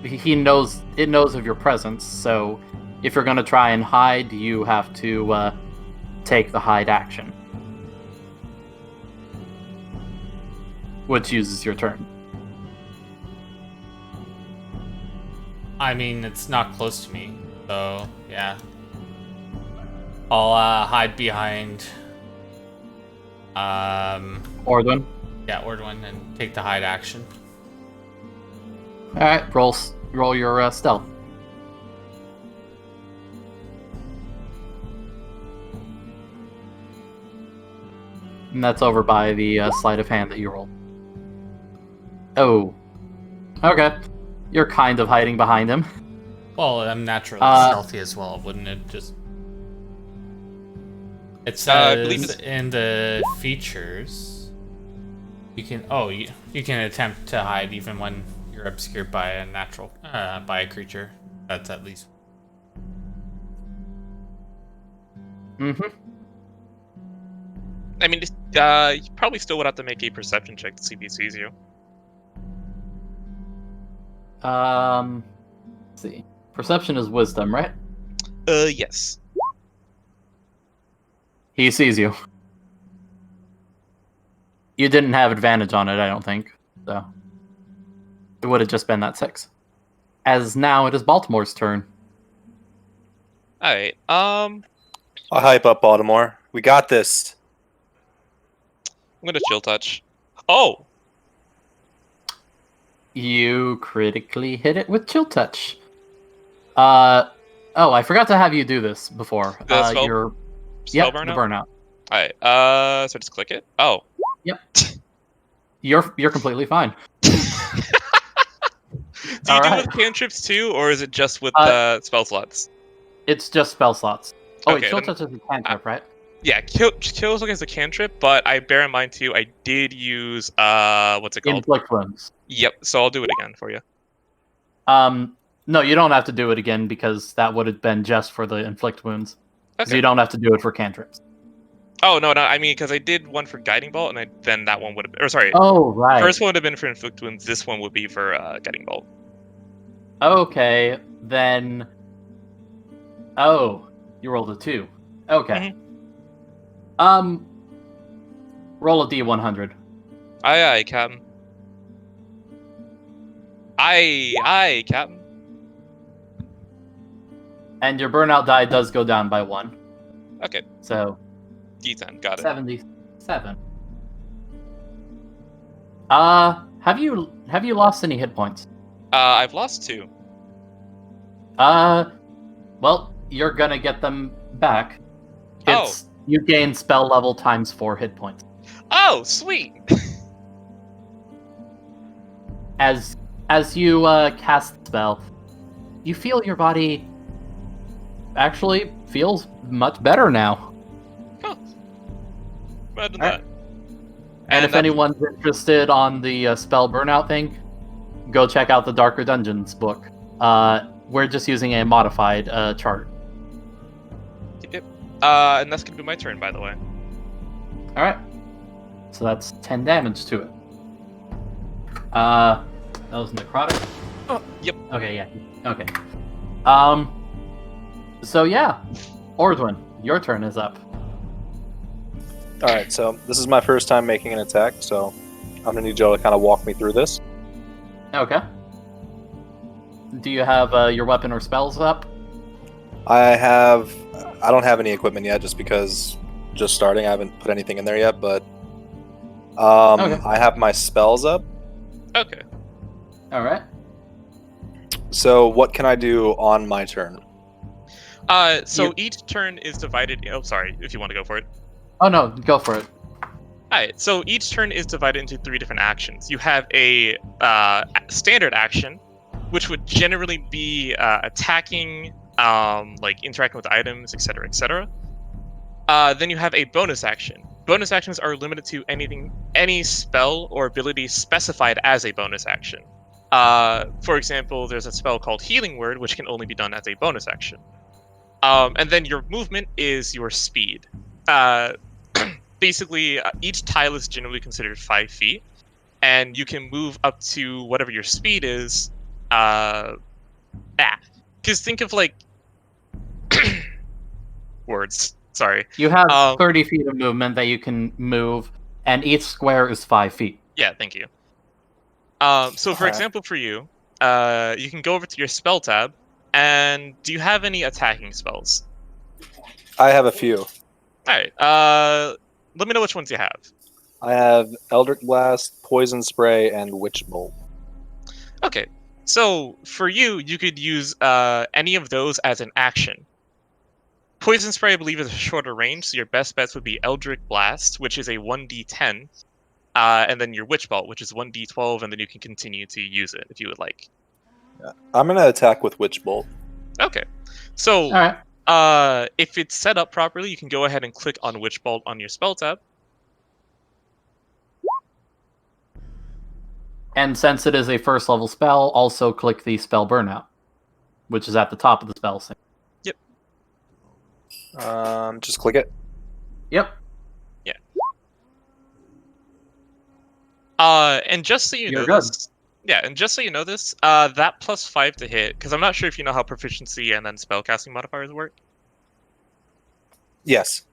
He knows it knows of your presence, so if you're gonna try and hide, you have to take the hide action, which uses your turn. I mean, it's not close to me, so yeah. I'll hide behind. Ordwin. Yeah, Ordwin, and take the hide action. All right, roll your stealth. And that's over by the sleight of hand that you rolled. Oh, okay. You're kind of hiding behind him. Well, I'm naturally stealthy as well, wouldn't it? Just it says in the features you can you can attempt to hide even when you're obscured by a by a creature. That's at least. Mm-hmm. I mean, you probably still would have to make a perception check to see if he sees you. Let's see. Perception is wisdom, right? Yes. He sees you. You didn't have advantage on it, I don't think. So it would have just been that 6. As now it is Baltimore's turn. Alright, I'll hype up Baltimore. We got this. I'm gonna chill touch. Oh! You critically hit it with chill touch. Oh, I forgot to have you do this before. The spell the burnout? burnout. Alright, so just click it? Oh. Yep. You're completely fine. Do you do it with cantrips too, or is it just with spell slots? It's just spell slots. Oh, Okay, wait, chill then- touch is a cantrip, right? Yeah, kill look as a cantrip, but I bear in mind too, I did use what's it called? Inflict wounds. Yep, so I'll do it again for you. No, you don't have to do it again because that would have been just for the inflict wounds. Okay. So you don't have to do it for cantrips. Oh no, I mean because I did one for guiding bolt, and then that one would have. Or sorry, Oh, right. first one would have been for inflict wounds. This one would be for guiding bolt. Okay, then. Oh, you rolled a 2. Okay. Roll a D100. Aye, Captain. Aye, Captain. And your burnout die does go down by 1. Okay, So D10, got it. 77. Have you lost any hit points? I've lost 2. Well, you're gonna get them back. You gain spell level times 4 hit points. Oh, sweet. As you cast the spell, you feel your body actually feels much better now. Huh. Imagine Alright. that. And if anyone's interested on the spell burnout thing, go check out the Darker Dungeons book. We're just using a modified chart. Yep. And that's gonna be my turn, by the way. All right. So that's 10 damage to it. That was necrotic. Oh, yep. Okay, yeah. Okay. So yeah, Ordwin, your turn is up. All right, so this is my first time making an attack, so I'm gonna need Joe to kind of walk me through this. Okay. Do you have your weapon or spells up? I don't have any equipment yet, just because just starting. I haven't put anything in there yet, but Okay. I have my spells up. Okay. All right. So what can I do on my turn? So each turn is divided. Oh, sorry. If you want to go for it. Oh no, go for it. Alright, so each turn is divided into 3 different actions. You have a standard action, which would generally be attacking, like interacting with items, etc., etc. Then you have a bonus action, bonus actions are limited to any spell or ability specified as a bonus action. For example, there's a spell called Healing Word, which can only be done as a bonus action. And then your movement is your speed. Basically, each tile is generally considered 5 feet, and you can move up to whatever your speed is. Because think of like words. Sorry. You have 30 feet of movement that you can move, and each square is 5 feet. Yeah, thank you. So for example, for you, you can go over to your spell tab, and do you have any attacking spells? I have a few. All right. Let me know which ones you have. I have Eldritch Blast, Poison Spray, and Witch Bolt. Okay. So for you, you could use any of those as an action. Poison Spray, I believe, is a shorter range, so your best bets would be Eldritch Blast, which is a 1d10, and then your Witch Bolt, which is 1d12, and then you can continue to use it if you would like. Yeah. I'm going to attack with Witch Bolt. Okay. So, All right. if it's set up properly, you can go ahead and click on Witch Bolt on your spell tab. And since it is a first level spell, also click the spell burnout, which is at the top of the spell thing. Yep. Just click it. Yep. Yeah. And just so you know this, and just so you know this, that +5 to hit, because I'm not sure if you know how proficiency and then spellcasting modifiers work. Yes.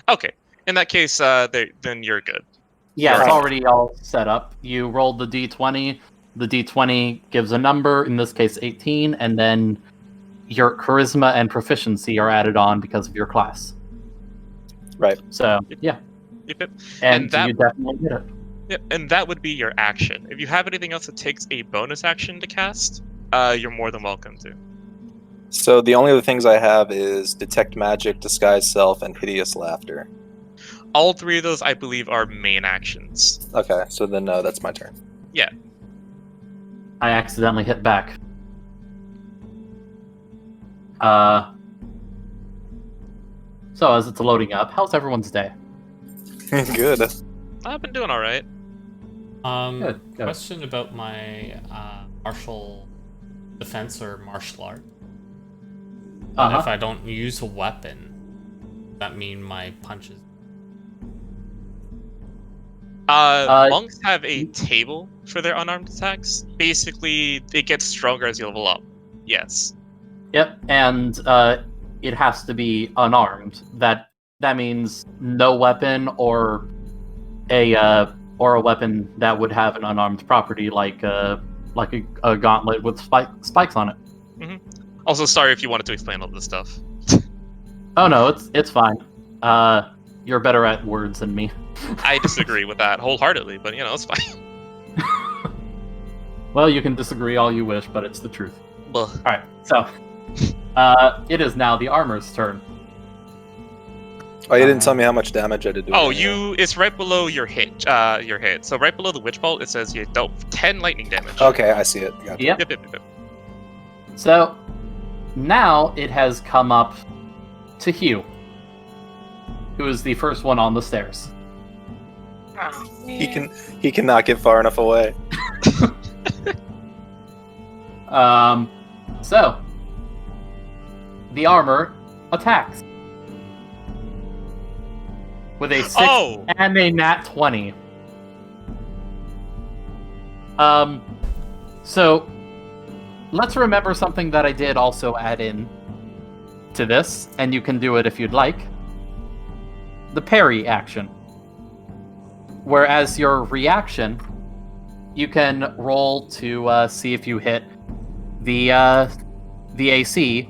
Okay. In that case, then you're good. Yeah, Right. it's already all set up. You rolled the d20. The d20 gives a number, in this case 18, and then your charisma and proficiency are added on because of your class. Right. So, yeah. Yep. And that- you definitely did it. Yep. And that would be your action. If you have anything else that takes a bonus action to cast, you're more than welcome to. So the only other things I have is Detect Magic, Disguise Self, and Hideous Laughter. All 3 of those, I believe, are main actions. Okay, so then that's my turn. Yeah. I accidentally hit back. So as it's loading up, how's everyone's day? Good. I've been doing all right. Good. Question about my martial defense or martial art. Uh-huh. If I don't use a weapon, does that mean my punches? Monks have a table for their unarmed attacks. Basically, it gets stronger as you level up. Yes. Yep, and it has to be unarmed. That means no weapon or a weapon that would have an unarmed property, like a gauntlet with spikes on it. Also, sorry if you wanted to explain all this stuff. Oh no, it's fine. You're better at words than me. I disagree with that wholeheartedly, but it's fine. Well, you can disagree all you wish, but it's the truth. Ugh. Alright, so it is now the armor's turn. Oh, you didn't tell me how much damage I did do. Oh, it's right below your hit. So right below the Witch Bolt, it says you dealt 10 lightning damage. Okay, I see it. Gotcha. Yep. Yep. So now it has come up to Hugh, who is the first one on the stairs. Oh, He cannot get far enough away. So the armor attacks with a 6 and a nat 20. So let's remember something that I did also add in to this, and you can do it if you'd like. The parry action. Whereas your reaction, you can roll to see if you hit the AC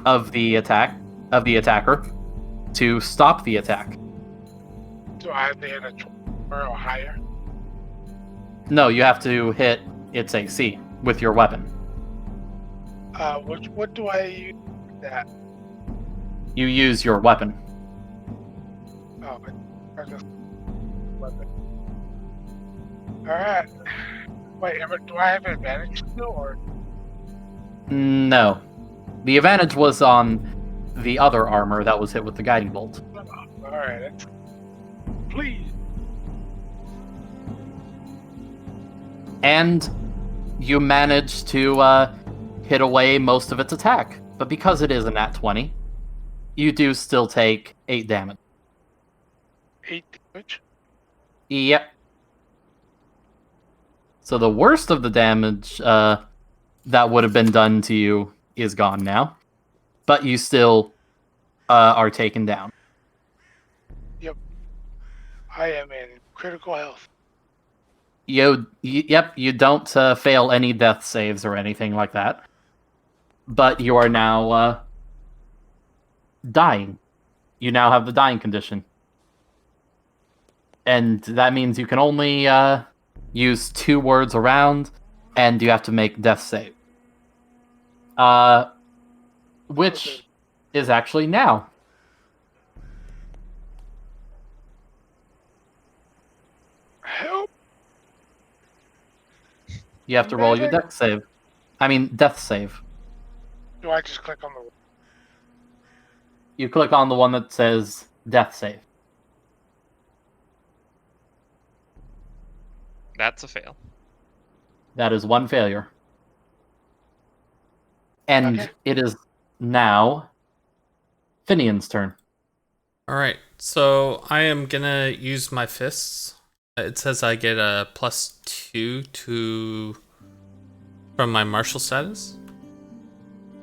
of the attacker to stop the attack. Do I have to hit a 12 or higher? No, you have to hit its AC with your weapon. What do I use that? You use your weapon. Oh, I just weapon. Alright. Wait, do I have an advantage still, or? No. The advantage was on the other armor that was hit with the guiding bolt. Alright. please. And you manage to hit away most of its attack. But because it is a nat 20, you do still take 8 damage. 8 damage. Yep. So the worst of the damage that would have been done to you is gone now. But you still are taken down. I am in critical health. Yep, you don't fail any death saves or anything like that. But you are now dying. You now have the dying condition. And that means you can only use 2 words around, and you have to make death save. Which is actually now. Help! You have to roll your death save. Death save. Do I just click on the... You click on the one that says death save. That's a fail. That is 1 failure. And Okay. it is now Finian's turn. Alright, so I am gonna use my fists. It says I get a +2 from my martial status.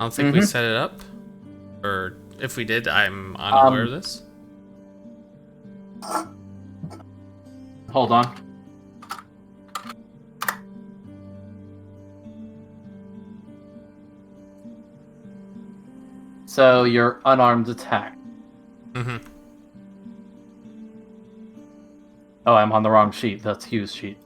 I don't think we set it up. Or if we did, I'm unaware of this. Hold on. So your unarmed attack. Mm-hmm. Oh, I'm on the wrong sheet. That's Hugh's sheet.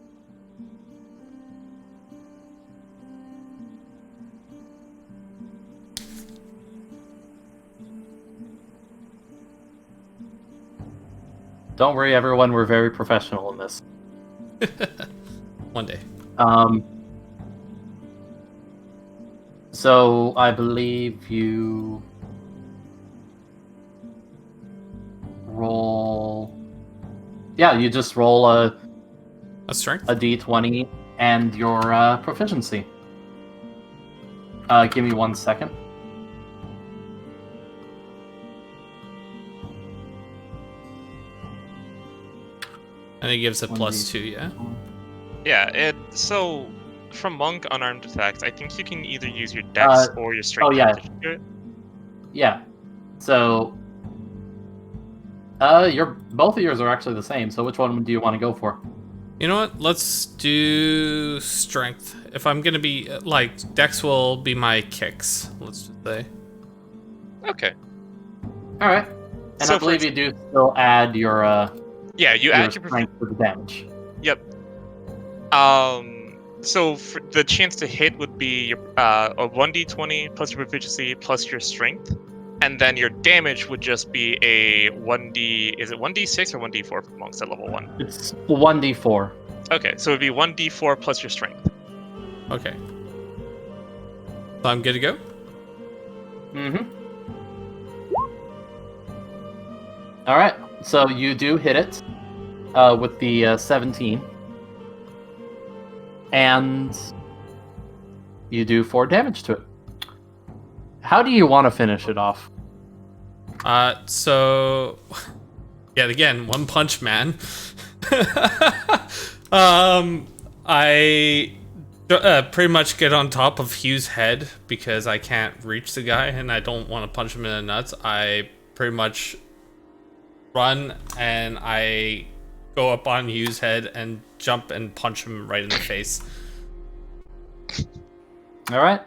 Don't worry, everyone. We're very professional in this. One day. So I believe you roll. Yeah, you just roll a strength? a d20 and your proficiency. Give me 1 second. And it gives a +2, yeah? Yeah, so from monk unarmed attacks, I think you can either use your dex or your strength. Oh, yeah. to do it. Yeah. So both of yours are actually the same. So which one do you want to go for? You know what? Let's do strength. If I'm gonna be dex will be my kicks. Let's just say. Okay. All right. And So I believe you do still add your Yeah, you add your strength to the damage. Yep. So for the chance to hit would be your a 1d20 plus your proficiency plus your strength, and then your damage would just be a 1d. Is it 1d6 or 1d4 for monks at level 1? It's 1d4. Okay, so it'd be 1d4 plus your strength. Okay. So I'm good to go? Mm-hmm. All right. So you do hit it with the 17. And you do 4 damage to it. How do you want to finish it off? So yet again, One Punch Man. I pretty much get on top of Hugh's head because I can't reach the guy and I don't want to punch him in the nuts. I pretty much run and I go up on Hugh's head and jump and punch him right in the face. All right.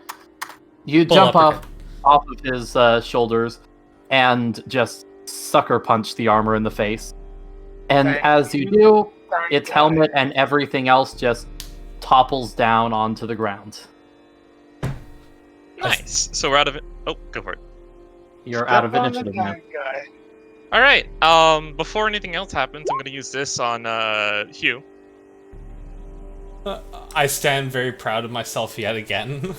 You Full jump uppercut. off of his shoulders and just sucker punch the armor in the face. And Thank as you you. do, Thank its God. helmet and everything else just topples down onto the ground. Nice. So we're out of it. Oh, go for it. You're Step out of on the initiative now. bad guy. All right. Before anything else happens, I'm gonna use this on Hugh. I stand very proud of myself yet again.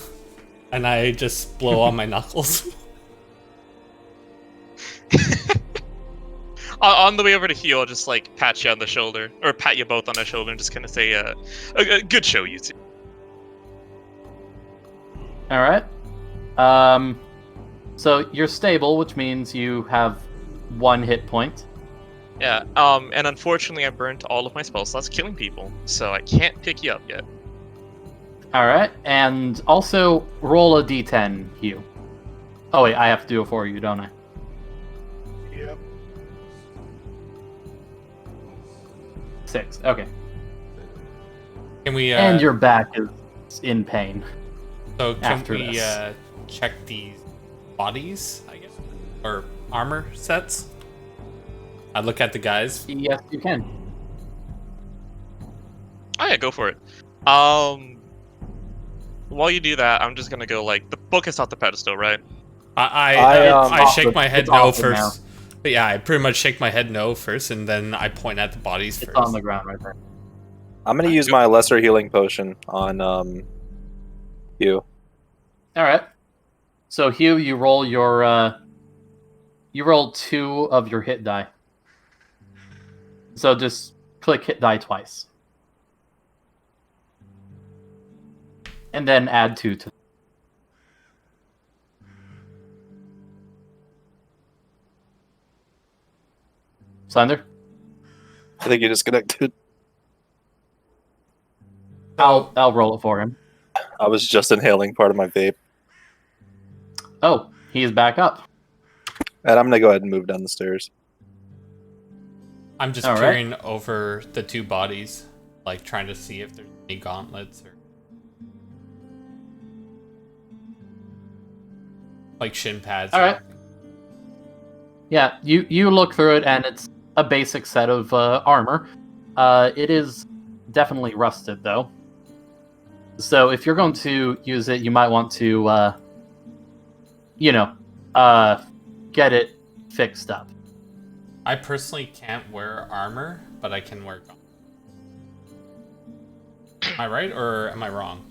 And I just blow on my knuckles. On the way over to heal, I'll just like pat you on the shoulder, or pat you both on the shoulder, and just kind of say, a good show, you two. All right. So you're stable, which means you have 1 hit point. Yeah. And unfortunately, I burnt all of my spell slots killing people, so I can't pick you up yet. All right, and also roll a d10, Hugh. Oh wait, I have to do it for you, don't I? Yep. 6. Okay. Can we? And your back is in pain. So can after we this. check these bodies? I guess, or armor sets. I look at the guys. Yes, you can. Oh yeah, go for it. While you do that, I'm just gonna go like the book is off the pedestal, right? I shake my head it's no off it first. But yeah, I pretty much shake my head no first, and then I point at the bodies It's first. on the ground right there. I'm gonna use my lesser healing potion on you. All right. So Hugh, you roll your you roll 2 of your hit die. So just click hit die twice, and then add 2 to. Slender, I think you disconnected. I'll roll it for him. I was just inhaling part of my vape, Oh, he's back up. and I'm gonna go ahead and move down the stairs. I'm just All right. peering over the 2 bodies, like trying to see if there's any gauntlets or like shin pads. All right. Yeah, you look through it, and it's a basic set of armor. It is definitely rusted, though. So if you're going to use it, you might want to, get it fixed up. I personally can't wear armor, but I can wear gauntlets. Am I right or am I wrong?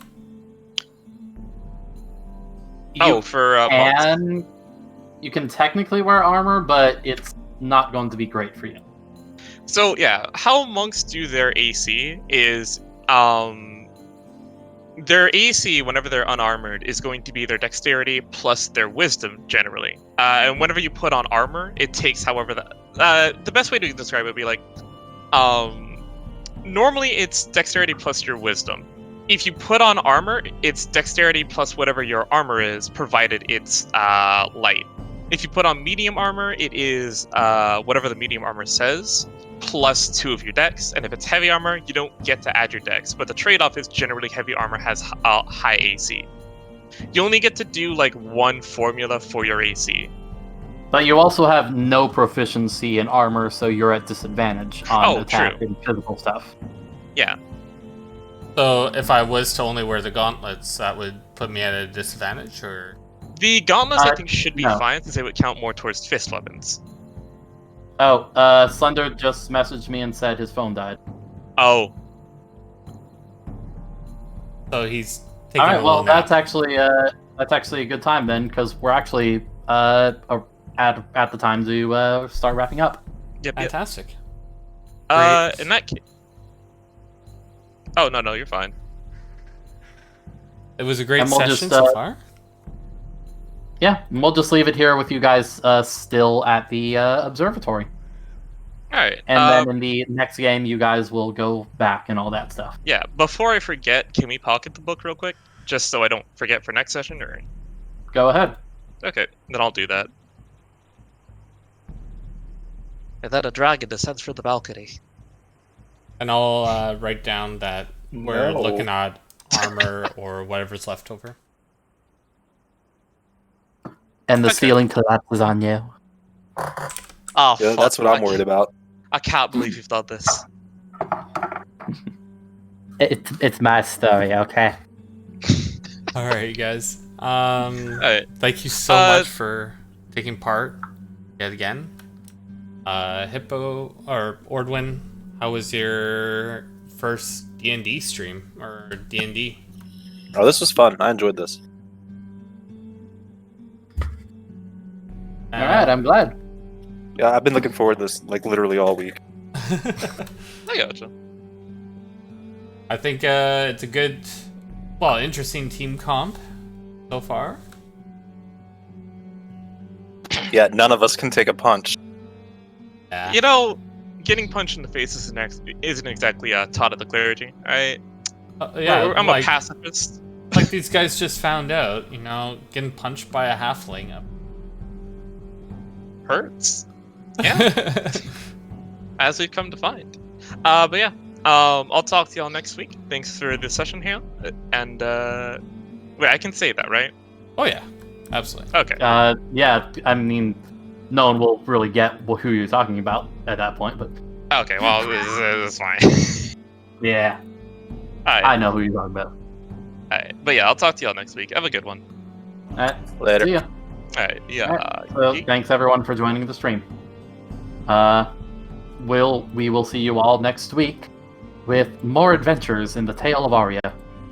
Monks. And you can technically wear armor, but it's not going to be great for you. So yeah, how monks do their AC is their AC whenever they're unarmored is going to be their dexterity plus their wisdom generally. And whenever you put on armor, it takes however the best way to describe it would be like normally it's dexterity plus your wisdom. If you put on armor, it's dexterity plus whatever your armor is, provided it's light. If you put on medium armor, it is whatever the medium armor says, plus 2 of your dex. And if it's heavy armor, you don't get to add your dex. But the trade-off is generally heavy armor has high AC. You only get to do like 1 formula for your AC. But you also have no proficiency in armor, so you're at disadvantage on attack true. and physical stuff. Yeah. So if I was to only wear the gauntlets, that would put me at a disadvantage, or? The gauntlets I think should be no. fine since they would count more towards fist weapons. Oh, Slender just messaged me and said his phone died. Oh. So he's taking All right, a well little nap. that's actually a good time then, because we're actually at the time to start wrapping up. Yep. Fantastic. In that case. Oh no, you're fine. It was a great And we'll session just, so far. Yeah, and we'll just leave it here with you guys still at the observatory. All right. And then in the next game, you guys will go back and all that stuff. Yeah. Before I forget, can we pocket the book real quick, just so I don't forget for next session? Or Go ahead. okay, then I'll do that. And then a dragon descends from the balcony. And I'll write down that we're No. looking at armor or whatever's left over. And the Okay. ceiling collapses on you. Oh, Yeah, fuck, that's what I'm worried about. I can't believe you've done this. It's my story, okay? All right, you guys. Alright. Thank you so much for taking part yet again. Hippo or Ordwin, how was your first D&D stream or D&D? Oh, this was fun. I enjoyed this. All right, I'm glad. Yeah, I've been looking forward to this like literally all week. I gotcha. I think it's a good, well, interesting team comp so far. Yeah, none of us can take a punch. Yeah. You know, getting punched in the face isn't exactly taught at the clergy, right? Yeah, I'm like, a pacifist. like these guys just found out, you know, getting punched by a halfling. Hurts. Yeah, as we've come to find. But yeah, I'll talk to y'all next week. Thanks for the session here. And wait, I can say that, right? Oh yeah, absolutely. Okay. Yeah, I mean, no one will really get who you're talking about at that point, but Okay. Well, this is fine. yeah, Alright. I know who you're talking about. Alright. But yeah, I'll talk to y'all next week. Have a good one. All right, Later. see ya. Alright. Yeah. All right, so thanks everyone for joining the stream. We will see you all next week with more adventures in the Tale of Aria.